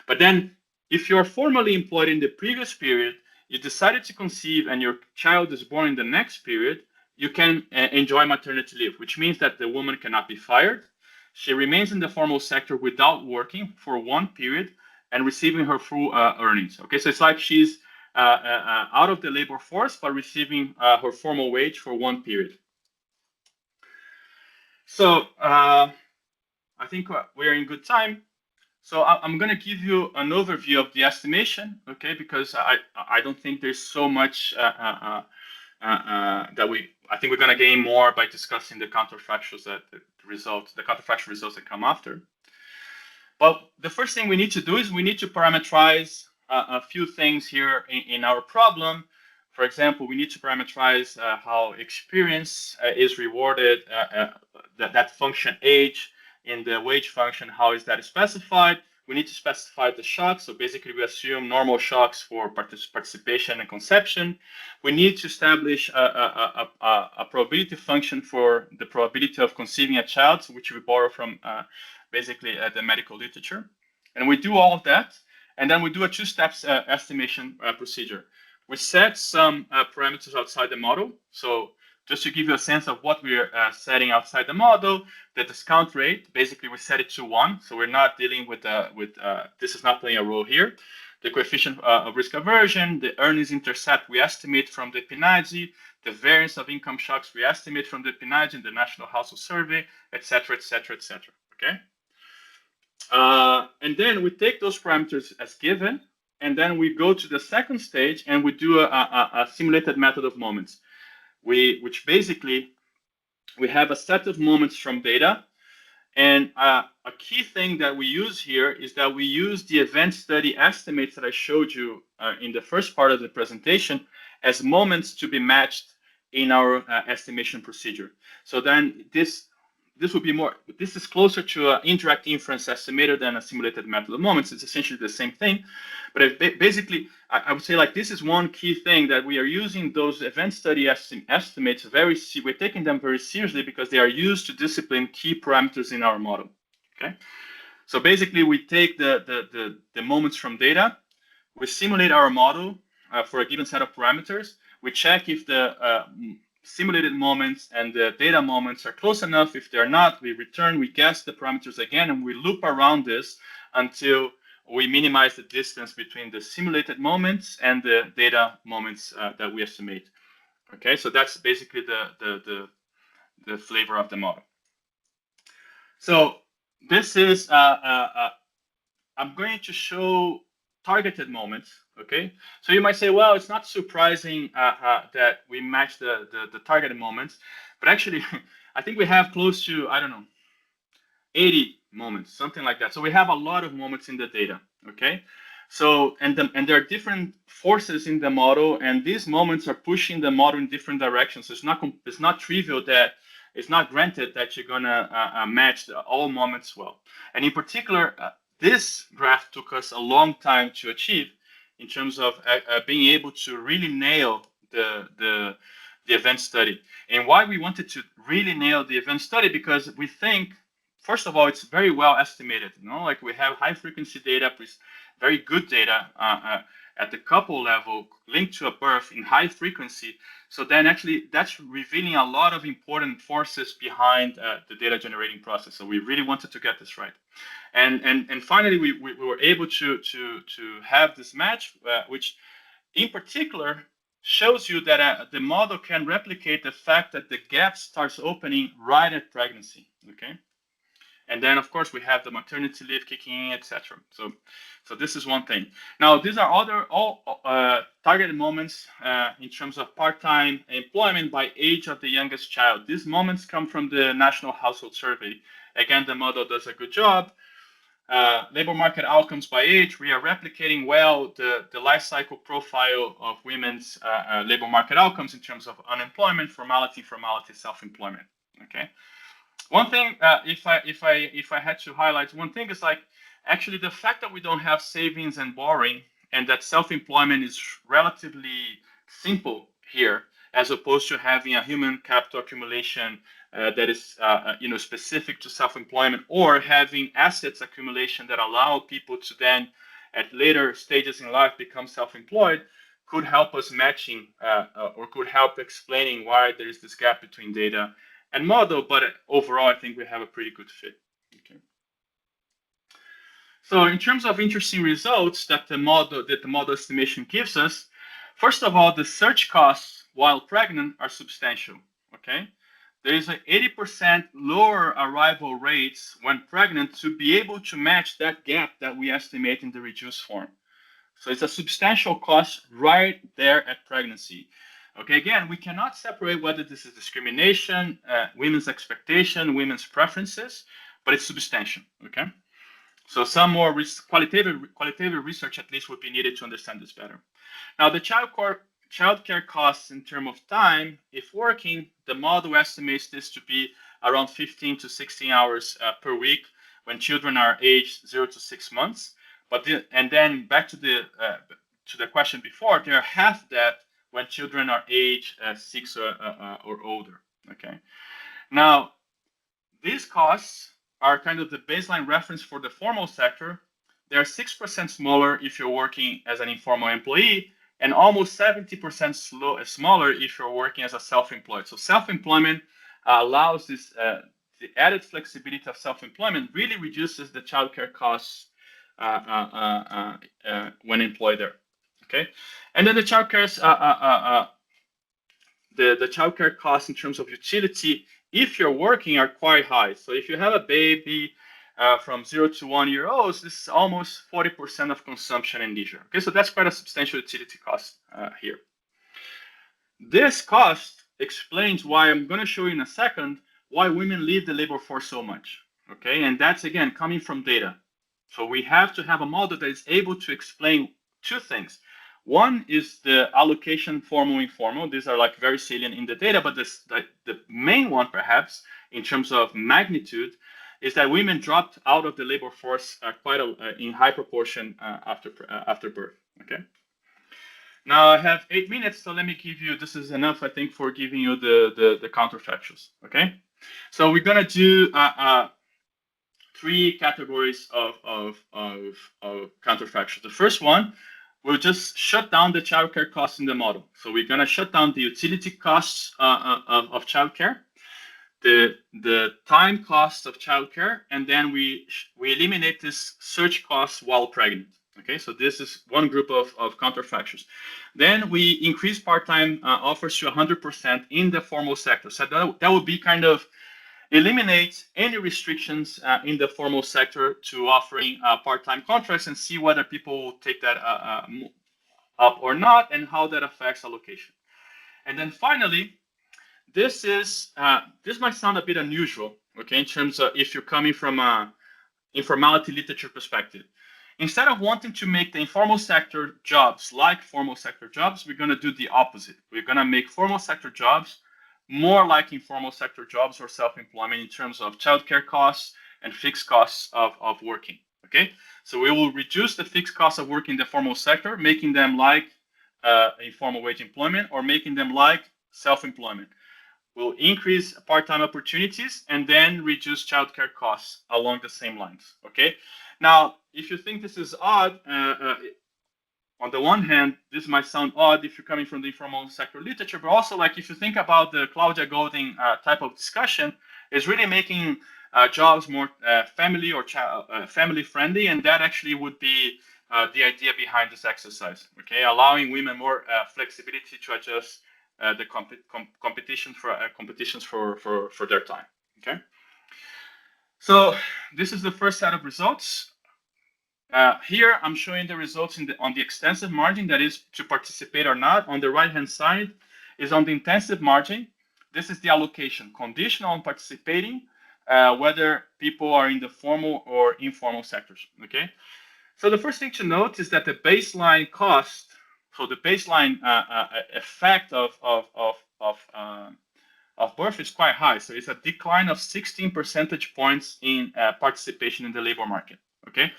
But then if you're formally employed in the previous period, you decided to conceive and your child is born in the next period, you can enjoy maternity leave, which means that the woman cannot be fired. She remains in the formal sector without working for 1 period and receiving her full earnings. Okay, so it's like she's out of the labor force, but receiving her formal wage for 1 period. So I think we're in good time. So I'm going to give you an overview of the estimation, okay? Because I don't think there's so much that I think we're going to gain more by discussing the counterfactuals the counterfactual results that come after. But the first thing we need to do is we need to parameterize a few things here in our problem. For example, we need to parameterize how experience is rewarded, that function age in the wage function, how is that specified? We need to specify the shocks. So basically we assume normal shocks for participation and conception. We need to establish a probability function for the probability of conceiving a child, which we borrow from basically the medical literature. And we do all of that. And then we do a 2-step estimation procedure. We set some parameters outside the model. So just to give you a sense of what we're setting outside the model, the discount rate, basically we set it to 1. So we're not dealing with this is not playing a role here. The coefficient of risk aversion, the earnings intercept we estimate from the PNADSI, the variance of income shocks we estimate from the PNADSI and the National Household Survey, etc., etc., etc. Okay? And then we take those parameters as given, and then we go to the second stage and we do a simulated method of moments. Which basically, we have a set of moments from data. And a key thing that we use here is that we use the event study estimates that I showed you in the first part of the presentation as moments to be matched in our estimation procedure. So then this would be more, this is closer to an indirect inference estimator than a simulated method of moments. It's essentially the same thing. But basically, I would say like this is one key thing that we are using those event study estimates we're taking them very seriously because they are used to discipline key parameters in our model, okay? So basically we take the moments from data, we simulate our model, for a given set of parameters. We check if the simulated moments and the data moments are close enough. If they're not, we return, we guess the parameters again, and we loop around this until we minimize the distance between the simulated moments and the data moments that we estimate. Okay, so that's basically the flavor of the model. So this is, I'm going to show targeted moments, okay? So you might say, well, it's not surprising that we match the targeted moments, but actually, I think we have close to, I don't know, 80 moments, something like that. So we have a lot of moments in the data, okay? So, and there are different forces in the model, and these moments are pushing the model in different directions. So it's not trivial that it's not granted that you're gonna match all moments well. And in particular, this graph took us a long time to achieve in terms of being able to really nail the event study. And why we wanted to really nail the event study, because we think, first of all, it's very well estimated. You know, like we have high frequency data, very good data at the couple level linked to a birth in high frequency. So then actually that's revealing a lot of important forces behind the data generating process. So we really wanted to get this right. And finally, we were able to have this match, which in particular shows you that the model can replicate the fact that the gap starts opening right at pregnancy, okay? And then, of course, we have the maternity leave kicking in, etc. So this is one thing. Now, these are all targeted moments in terms of part-time employment by age of the youngest child. These moments come from the National Household Survey. Again, the model does a good job. Labor market outcomes by age. We are replicating well the life cycle profile of women's labor market outcomes in terms of unemployment, formality, self-employment. Okay. One thing, if I had to highlight one thing, is like actually the fact that we don't have savings and borrowing, and that self-employment is relatively simple here, as opposed to having a human capital accumulation that is specific to self-employment, or having assets accumulation that allow people to then at later stages in life become self-employed, could help us matching or could help explaining why there is this gap between data and model. But overall, I think we have a pretty good fit. Okay. So in terms of interesting results that the model estimation gives us, first of all, the search costs while pregnant are substantial. Okay. There is an 80% lower arrival rates when pregnant to be able to match that gap that we estimate in the reduced form. So it's a substantial cost right there at pregnancy. Okay, again, we cannot separate whether this is discrimination, women's expectation, women's preferences, but it's substantial, okay? So some more qualitative research at least would be needed to understand this better. Now, the childcare costs in terms of time, if working, the model estimates this to be around 15 to 16 hours per week when children are aged 0 to 6 months. And then back to the question before, they're half that when children are aged 6 or older. Okay. Now, these costs are kind of the baseline reference for the formal sector. They are 6% smaller if you're working as an informal employee, and almost 70% smaller if you're working as a self-employed. So self-employment allows this, the added flexibility of self-employment really reduces the childcare costs when employed there. Okay, and then the childcare the childcare costs in terms of utility, if you're working, are quite high. So if you have a baby from 0 to 1 year olds, this is almost 40% of consumption and leisure. Okay, so that's quite a substantial utility cost here. This cost explains why I'm going to show you in a second why women leave the labor force so much. Okay, and that's again coming from data. So we have to have a model that is able to explain two things. One is the allocation formal informal. These are like very salient in the data, but the main one perhaps in terms of magnitude is that women dropped out of the labor force in high proportion after birth. Okay. Now I have 8 minutes, so let me give you. This is enough, I think, for giving you the counterfactuals. Okay. So we're gonna do 3 categories of counterfactuals. The first one, we'll just shut down the childcare costs in the model. So we're going to shut down the utility costs of childcare, the time cost of childcare, and then we eliminate this search costs while pregnant. Okay, so this is one group of counterfactors. Then we increase part-time offers to 100% in the formal sector. So that would be kind of eliminate any restrictions in the formal sector to offering part-time contracts and see whether people will take that up or not and how that affects allocation. And then finally, this might sound a bit unusual, okay, in terms of if you're coming from a informality literature perspective. Instead of wanting to make the informal sector jobs like formal sector jobs, we're going to do the opposite. We're going to make formal sector jobs more like informal sector jobs or self-employment in terms of childcare costs and fixed costs of working, okay? So we will reduce the fixed costs of working in the formal sector, making them like informal wage employment or making them like self-employment. We'll increase part-time opportunities and then reduce childcare costs along the same lines, okay? Now, if you think this is odd, on the one hand, this might sound odd if you're coming from the informal sector literature, but also like if you think about the Claudia Golding type of discussion, is really making jobs more family or family friendly, and that actually would be the idea behind this exercise, okay? Allowing women more flexibility to adjust the competitions for their time, okay? So this is the first set of results. Here I'm showing the results on the extensive margin, that is to participate or not. On the right-hand side is on the intensive margin. This is the allocation, conditional on participating, whether people are in the formal or informal sectors, okay? So the first thing to note is that the baseline cost, so the baseline effect of birth is quite high. So it's a decline of 16 percentage points in participation in the labor market, okay?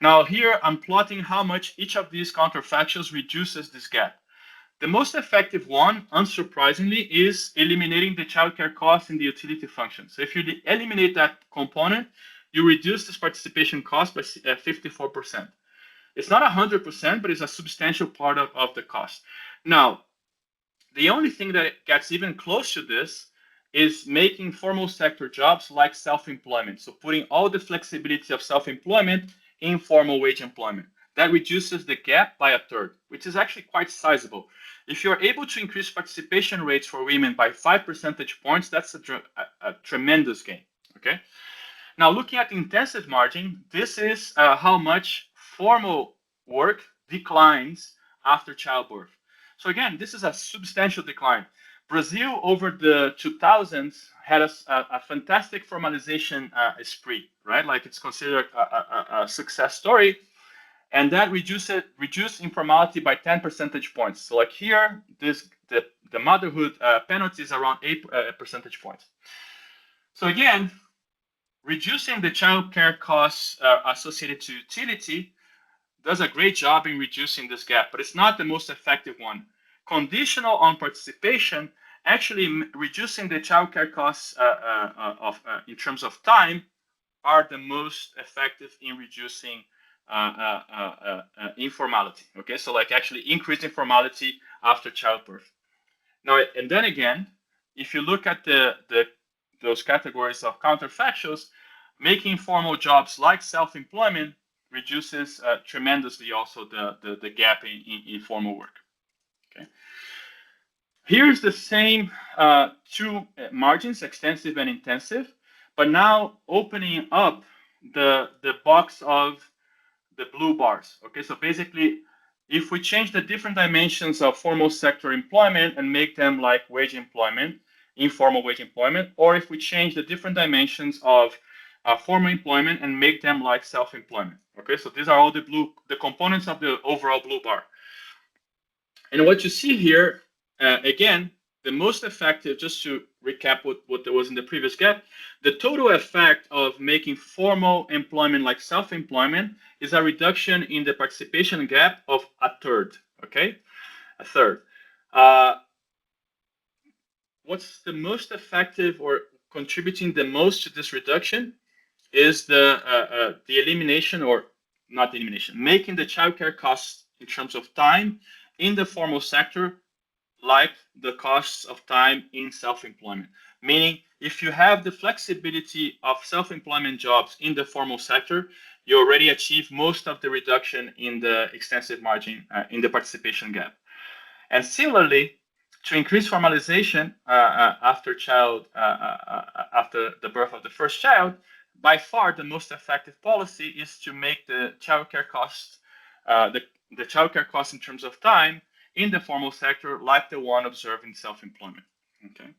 Now here I'm plotting how much each of these counterfactuals reduces this gap. The most effective one, unsurprisingly, is eliminating the childcare cost in the utility function. So if you eliminate that component, you reduce this participation cost by 54%. It's not 100%, but it's a substantial part of the cost. Now, the only thing that gets even close to this is making formal sector jobs like self-employment. So putting all the flexibility of self-employment in formal wage employment. That reduces the gap by a third, which is actually quite sizable. If you're able to increase participation rates for women by 5 percentage points, that's a tremendous gain, okay? Now, looking at the intensive margin, this is how much formal work declines after childbirth. So again, this is a substantial decline. Brazil, over the 2000s, had a fantastic formalization spree, right? Like it's considered a success story. And that reduced informality by 10 percentage points. So like here, the motherhood penalty is around 8 percentage points. So again, reducing the childcare costs associated to utility does a great job in reducing this gap, but it's not the most effective one. Conditional on participation, actually reducing the childcare costs in terms of time are the most effective in reducing informality. Okay, so like actually increase informality after childbirth. Now, and then again, if you look at those categories of counterfactuals, making formal jobs like self-employment reduces tremendously also the gap in formal work. Okay. Here's the same two margins, extensive and intensive, but now opening up the box of the blue bars. Okay, so basically, if we change the different dimensions of formal sector employment and make them like wage employment, informal wage employment, or if we change the different dimensions of formal employment and make them like self-employment. Okay, so these are all the components of the overall blue bar. And what you see here, again, the most effective, just to recap what there was in the previous gap, the total effect of making formal employment like self-employment is a reduction in the participation gap of a third, okay? A third. What's the most effective or contributing the most to this reduction is the elimination, or not the elimination, making the childcare costs in terms of time in the formal sector like the costs of time in self-employment. Meaning, if you have the flexibility of self-employment jobs in the formal sector, you already achieve most of the reduction in the extensive margin in the participation gap. And similarly, to increase formalization after the birth of the first child, by far the most effective policy is to make the childcare costs, the childcare costs in terms of time in the formal sector like the one observed in self-employment. Okay.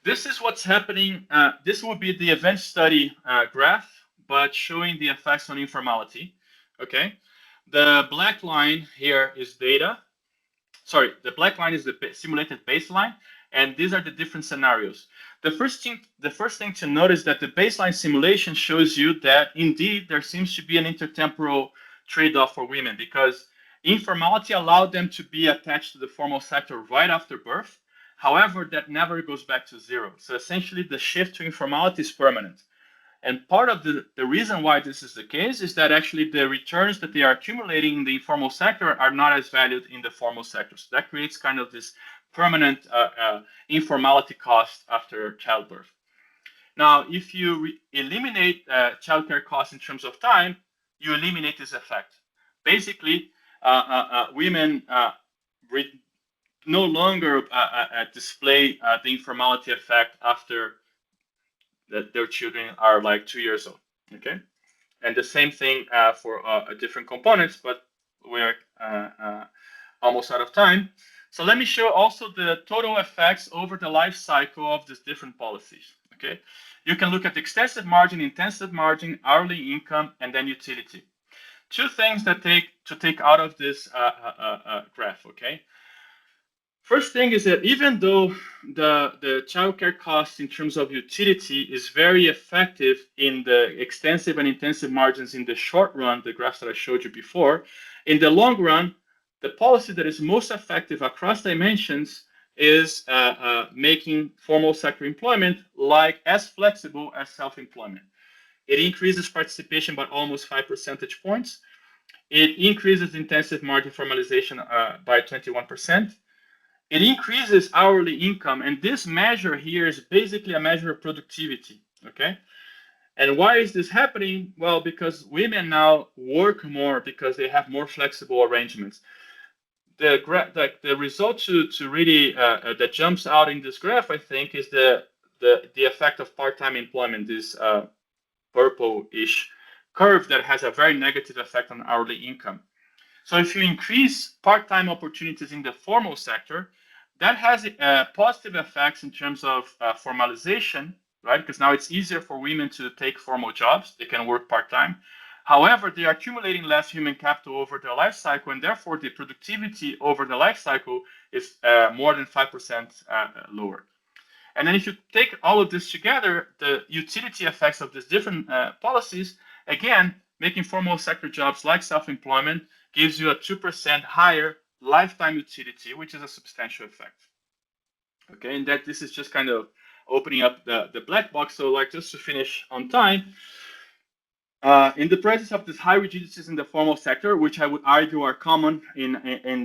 This is what's happening. This would be the event study graph, but showing the effects on informality. Okay. The black line here is data. Sorry, the black line is the simulated baseline, and these are the different scenarios. The first thing to notice that the baseline simulation shows you that indeed there seems to be an intertemporal trade-off for women, because informality allowed them to be attached to the formal sector right after birth. However, that never goes back to zero. So essentially, the shift to informality is permanent. And part of the reason why this is the case is that actually the returns that they are accumulating in the informal sector are not as valued in the formal sector. So that creates kind of this permanent informality cost after childbirth. Now, if you eliminate childcare costs in terms of time, you eliminate this effect. Basically, women no longer display the informality effect after that their children are like 2 years old. Okay, and the same thing for different components, but we're almost out of time. So let me show also the total effects over the life cycle of these different policies. Okay, you can look at extensive margin, intensive margin, hourly income, and then utility. Two things that take out of this graph. Okay. First thing is that even though the childcare cost in terms of utility is very effective in the extensive and intensive margins in the short run, the graphs that I showed you before, in the long run, the policy that is most effective across dimensions is making formal sector employment like as flexible as self-employment. It increases participation by almost 5 percentage points. It increases intensive margin formalization by 21%. It increases hourly income, and this measure here is basically a measure of productivity, okay? And why is this happening? Well, because women now work more because they have more flexible arrangements. The result to really that jumps out in this graph, I think, is the effect of part-time employment, this purple-ish curve that has a very negative effect on hourly income. So if you increase part-time opportunities in the formal sector, that has positive effects in terms of formalization, right? Because now it's easier for women to take formal jobs. They can work part-time. However, they are accumulating less human capital over their life cycle, and therefore the productivity over the life cycle is more than 5% lower. And then if you take all of this together, the utility effects of these different policies, again, making formal sector jobs like self-employment gives you a 2% higher lifetime utility, which is a substantial effect. Okay, and that this is just kind of opening up the black box. So like just to finish on time, in the presence of these high rigidities in the formal sector, which I would argue are common in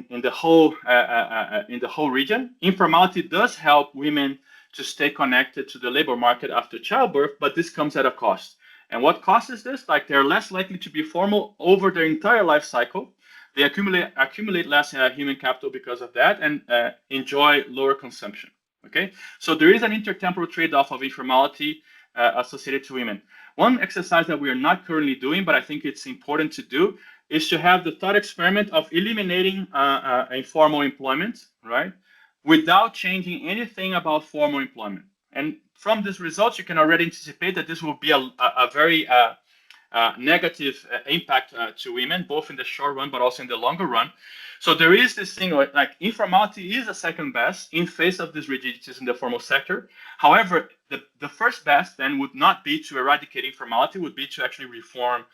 the whole region, informality does help women to stay connected to the labor market after childbirth, but this comes at a cost. And what cost is this? Like they're less likely to be formal over their entire life cycle. They accumulate less human capital because of that and enjoy lower consumption. Okay, so there is an intertemporal trade-off of informality associated to women. One exercise that we are not currently doing, but I think it's important to do, is to have the thought experiment of eliminating informal employment, right, without changing anything about formal employment. And from these results, you can already anticipate that this will be a very negative impact to women, both in the short run, but also in the longer run. So there is this thing like informality is a second best in face of these rigidities in the formal sector. However, the first best then would not be to eradicate informality, would be to actually reform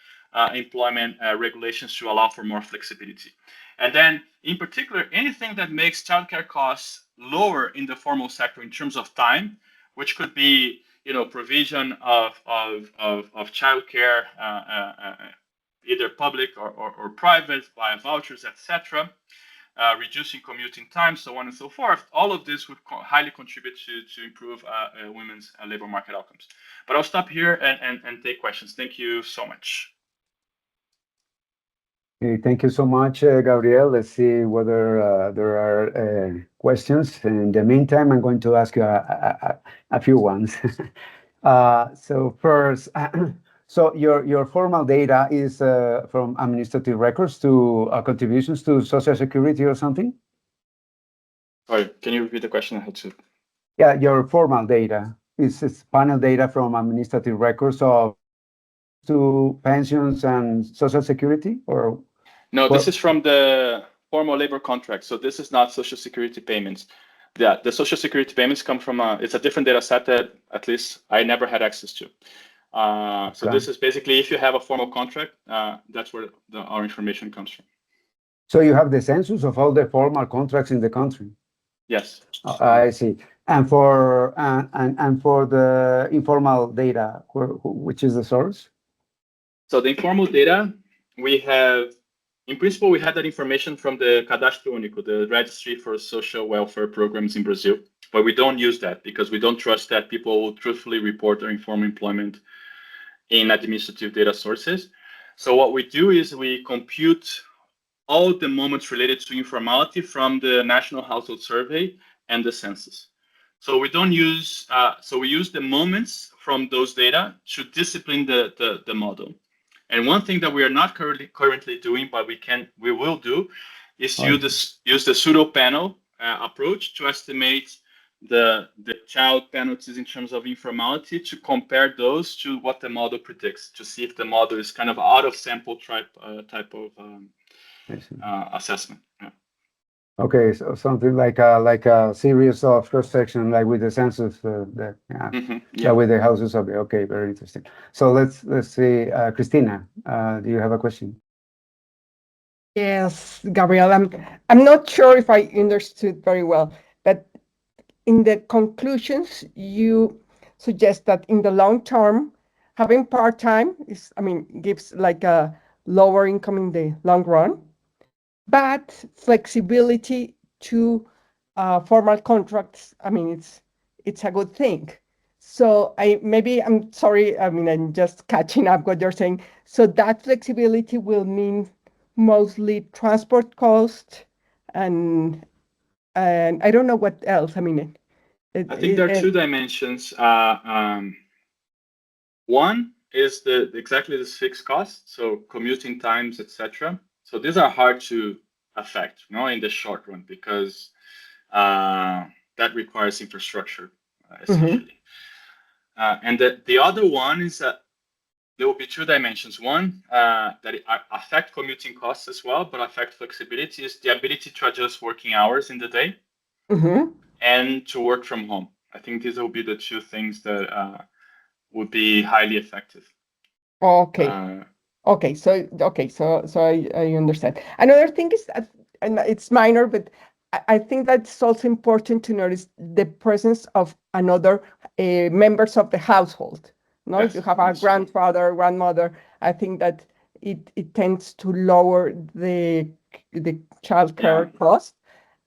employment regulations to allow for more flexibility. And then in particular, anything that makes childcare costs lower in the formal sector in terms of time, which could be provision of childcare either public or private, via vouchers, etc., reducing commuting time, so on and so forth. All of this would highly contribute to improve women's labor market outcomes. But I'll stop here and take questions. Thank you so much. Okay, thank you so much, Gabriel. Let's see whether there are questions. In the meantime, I'm going to ask you a few ones. So first, so your formal data is from administrative records to contributions to Social Security or something? Sorry, can you repeat the question? I had to. Yeah, your formal data is panel data from administrative records of to pensions and Social Security, or? No, this is from the formal labor contract. So this is not Social Security payments. The Social Security payments come from it's a different data set that at least I never had access to. So this is basically if you have a formal contract, that's where our information comes from. So you have the census of all the formal contracts in the country? Yes. I see. And for the informal data, which is the source? So the informal data, we have, in principle, we had that information from the Cadastro Único, the Registry for Social Welfare Programs in Brazil, but we don't use that because we don't trust that people will truthfully report their informal employment in administrative data sources. So what we do is we compute all the moments related to informality from the National Household Survey and the census. So we don't use, so we use the moments from those data to discipline the model. And one thing that we are not currently doing, but we will do, is use the pseudo panel approach to estimate the child penalties in terms of informality, to compare those to what the model predicts, to see if the model is kind of out of sample type of assessment. Yeah. Okay, so something like a series of cross-section, like with the census, with the houses of the. Okay, very interesting. So let's see, Cristina, do you have a question? Yes, Gabriel, I'm not sure if I understood very well, but in the conclusions, you suggest that in the long term, having part-time gives like a lower income in the long run, but flexibility to formal contracts, it's a good thing. So I'm sorry, I'm just catching up what you're saying. So that flexibility will mean mostly transport cost and I don't know what else. I think there are two dimensions. One is exactly this fixed cost, so commuting times, etc. So these are hard to affect, in the short run, because that requires infrastructure, essentially. And the other one is that there will be two dimensions. One that affect commuting costs as well, but affect flexibility, is the ability to adjust working hours in the day and to work from home. I think these will be the two things that would be highly effective. Okay. So I understand. Another thing is that, and it's minor, but I think that's also important to notice the presence of another members of the household. No, Yes, if you have a grandfather, grandmother, I think that it tends to lower the childcare cost.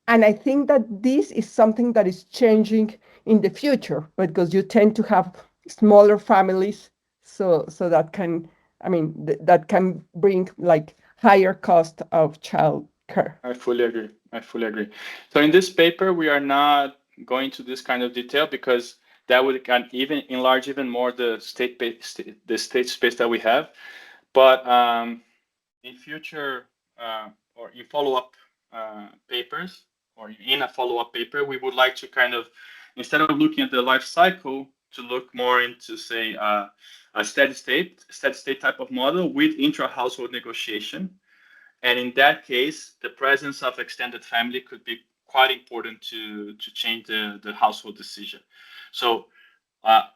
And I think that this is something that is changing in the future, because you tend to have smaller families, so that can, that can bring like higher cost of child care. I fully agree. So in this paper, we are not going to this kind of detail because that would even enlarge even more the state space that we have. But in future or in follow-up papers, or in a follow-up paper, we would like to kind of, instead of looking at the life cycle, to look more into, say, a steady state type of model with intra-household negotiation. And in that case, the presence of extended family could be quite important to change the household decision. So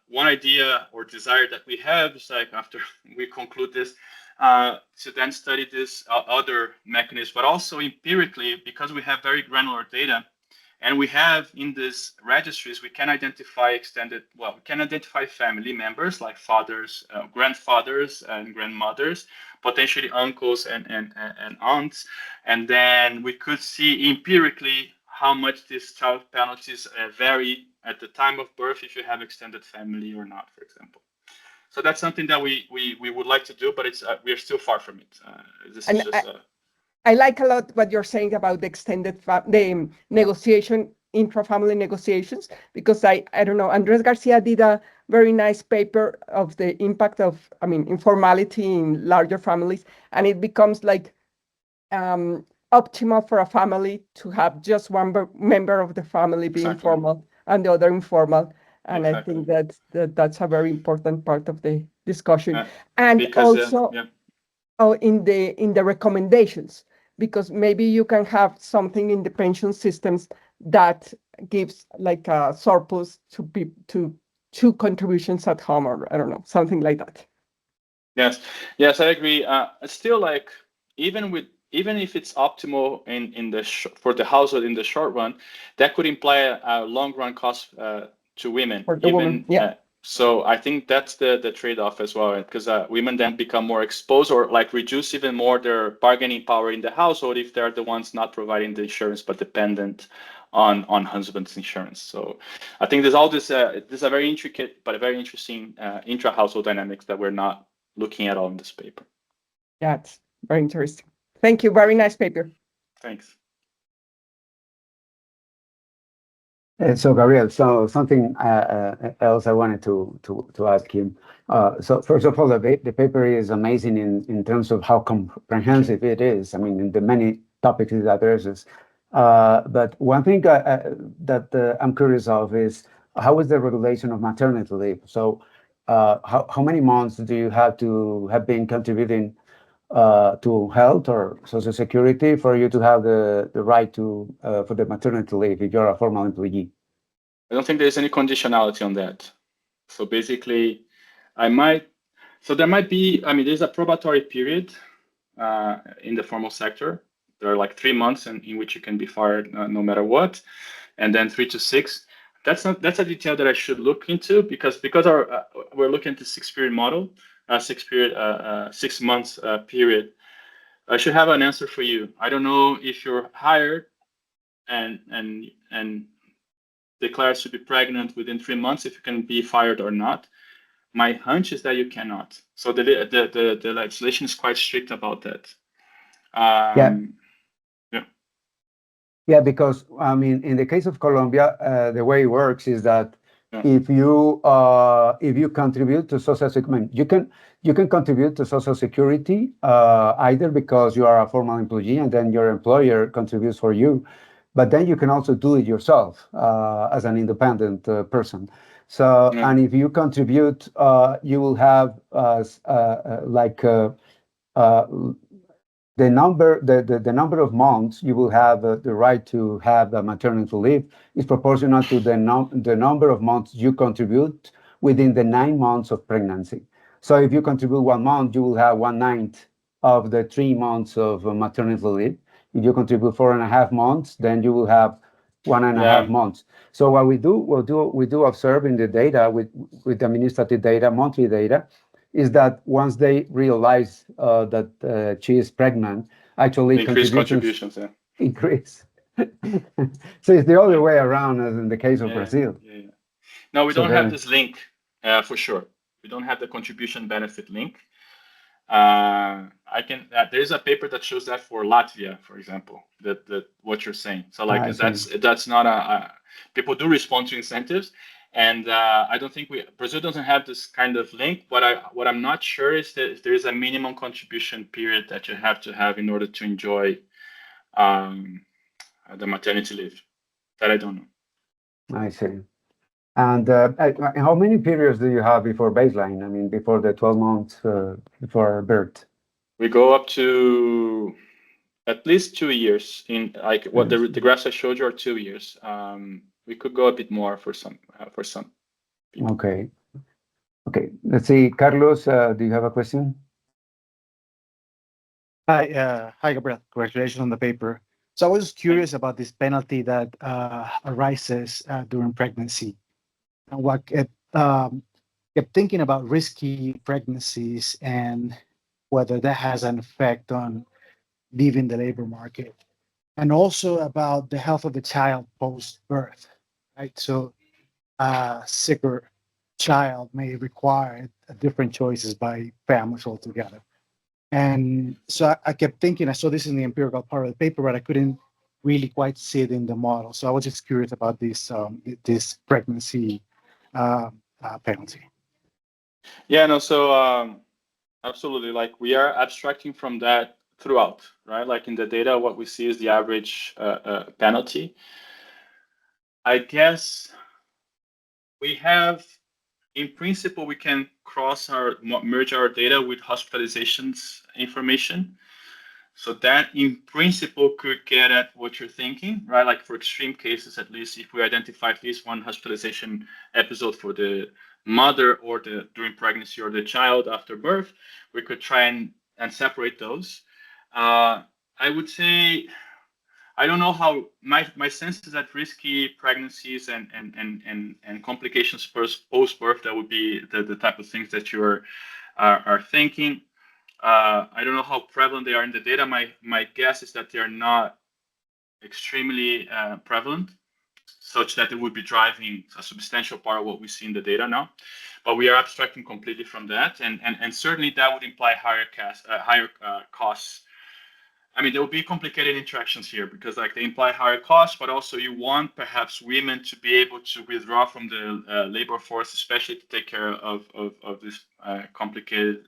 one idea or desire that we have is, like, after we conclude this, to then study this other mechanism, but also empirically, because we have very granular data, And we have in these registries, we can identify we can identify family members like fathers, grandfathers and grandmothers, potentially uncles and aunts. And then we could see empirically how much these child penalties vary at the time of birth if you have extended family or not, for example. So that's something that we would like to do, but it's we're still far from it. This is just I like a lot what you're saying about the the negotiation, intra-family negotiations, because I don't know, Andres Garcia did a very nice paper of the impact of, informality in larger families, and it becomes like optimal for a family to have just one member of the family be Exactly. informal and the other informal. And Exactly. I think that's a very important part of the discussion. And because, also in the recommendations, because maybe you can have something in the pension systems that gives like a surplus to two contributions at home, or I don't know, something like that. Yes, I agree. It's still like even if it's optimal in the for the household in the short run, that could imply a long run cost to women. For the woman, yeah. So I think that's the trade-off as well, because women then become more exposed or like reduce even more their bargaining power in the household if they're the ones not providing the insurance but dependent on husband's insurance. So I think there's all this. There's a very intricate but a very interesting intra-household dynamics that we're not looking at all in this paper. Yeah, it's very interesting. Thank you. Very nice paper. Thanks. So Gabriel, so something else I wanted to ask you. So first of all, the paper is amazing in terms of how comprehensive it is. I mean, in the many topics it addresses. But one thing that I'm curious of is how is the regulation of maternity leave? So how many months do you have to have been contributing to health or social security for you to have the right to for the maternity leave if you're a formal employee? I don't think there's any conditionality on that. So basically, there might be, there's a probatory period in the formal sector. There are like 3 months in which you can be fired no matter what, and then 3 to 6. That's a detail that I should look into because we're looking at the 6-period model, 6 months period. I should have an answer for you. I don't know if you're hired and declared to be pregnant within 3 months, if you can be fired or not. My hunch is that you cannot. So the legislation is quite strict about that. Yeah, because in the case of Colombia, the way it works is that if you contribute to social security, you can contribute to social security either because you are a formal employee and then your employer contributes for you, but then you can also do it yourself as an independent person. So and if you contribute, you will have the number of months you will have the right to have the maternity leave is proportional to the number of months you contribute within the 9 months of pregnancy. So if you contribute 1 month, you will have 1/9 of the 3 months of maternity leave. If you contribute 4.5 months, then you will have 1.5 months. So what we do observe in the data with the administrative data, monthly data, is that once they realize that she is pregnant, actually contributions increase. So it's the other way around as in the case of Brazil. No, we don't have this link for sure. We don't have the contribution benefit link. There's a paper that shows that for Latvia, for example, that what you're saying. So that's not people do respond to incentives. And I don't think Brazil doesn't have this kind of link. What I'm not sure is that if there is a minimum contribution period that you have to have in order to enjoy the maternity leave. That I don't know. I see. And how many periods do you have before baseline? I mean, before the 12 months before birth? We go up to at least 2 years. In like what the graphs I showed you are 2 years. We could go a bit more for some people. Okay. Let's see, Carlos, do you have a question? Hi, Gabriel. Congratulations on the paper. So I was curious about this penalty that arises during pregnancy, and what kept thinking about risky pregnancies and whether that has an effect on leaving the labor market, and also about the health of the child post-birth, right? So a sicker child may require different choices by families altogether. And so I kept thinking, I saw this in the empirical part of the paper, but I couldn't really quite see it in the model. So I was just curious about this pregnancy penalty. Yeah, no, so absolutely. Like we are abstracting from that throughout, right? Like in the data, what we see is the average penalty. I guess we have, in principle, we can merge our data with hospitalizations information. So that in principle could get at what you're thinking, right? Like for extreme cases, at least if we identify at least one hospitalization episode for the mother or during pregnancy or the child after birth, we could try and separate those. I would say, I don't know how, my sense is that risky pregnancies and complications post-birth, that would be the type of things that you are thinking. I don't know how prevalent they are in the data. My guess is that they're not extremely prevalent, such that it would be driving a substantial part of what we see in the data now. But we are abstracting completely from that, and certainly that would imply higher costs. I mean, there will be complicated interactions here because like they imply higher costs, but also you want perhaps women to be able to withdraw from the labor force, especially to take care of this complicated,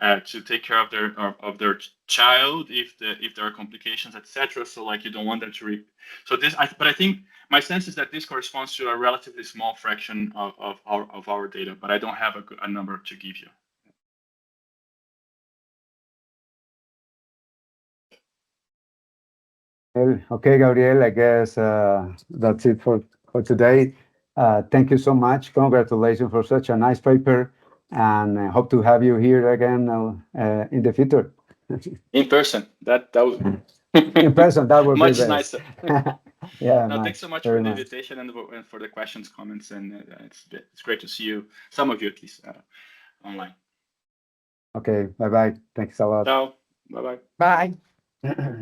to take care of their child if there are complications, etc. So like you don't want them to but I think my sense is that this corresponds to a relatively small fraction of our data, but I don't have a number to give you. Okay, Gabriel, I guess that's it for today. Thank you so much. Congratulations for such a nice paper, and I hope to have you here again in the future. In person, that would in person, that would much be best. nicer. Yeah, no, much, thanks so much very for the much. invitation and for the questions, comments, and it's great to see you, some of you at least, online. Okay, bye-bye. Thanks a lot. Ciao. Bye-bye. Bye.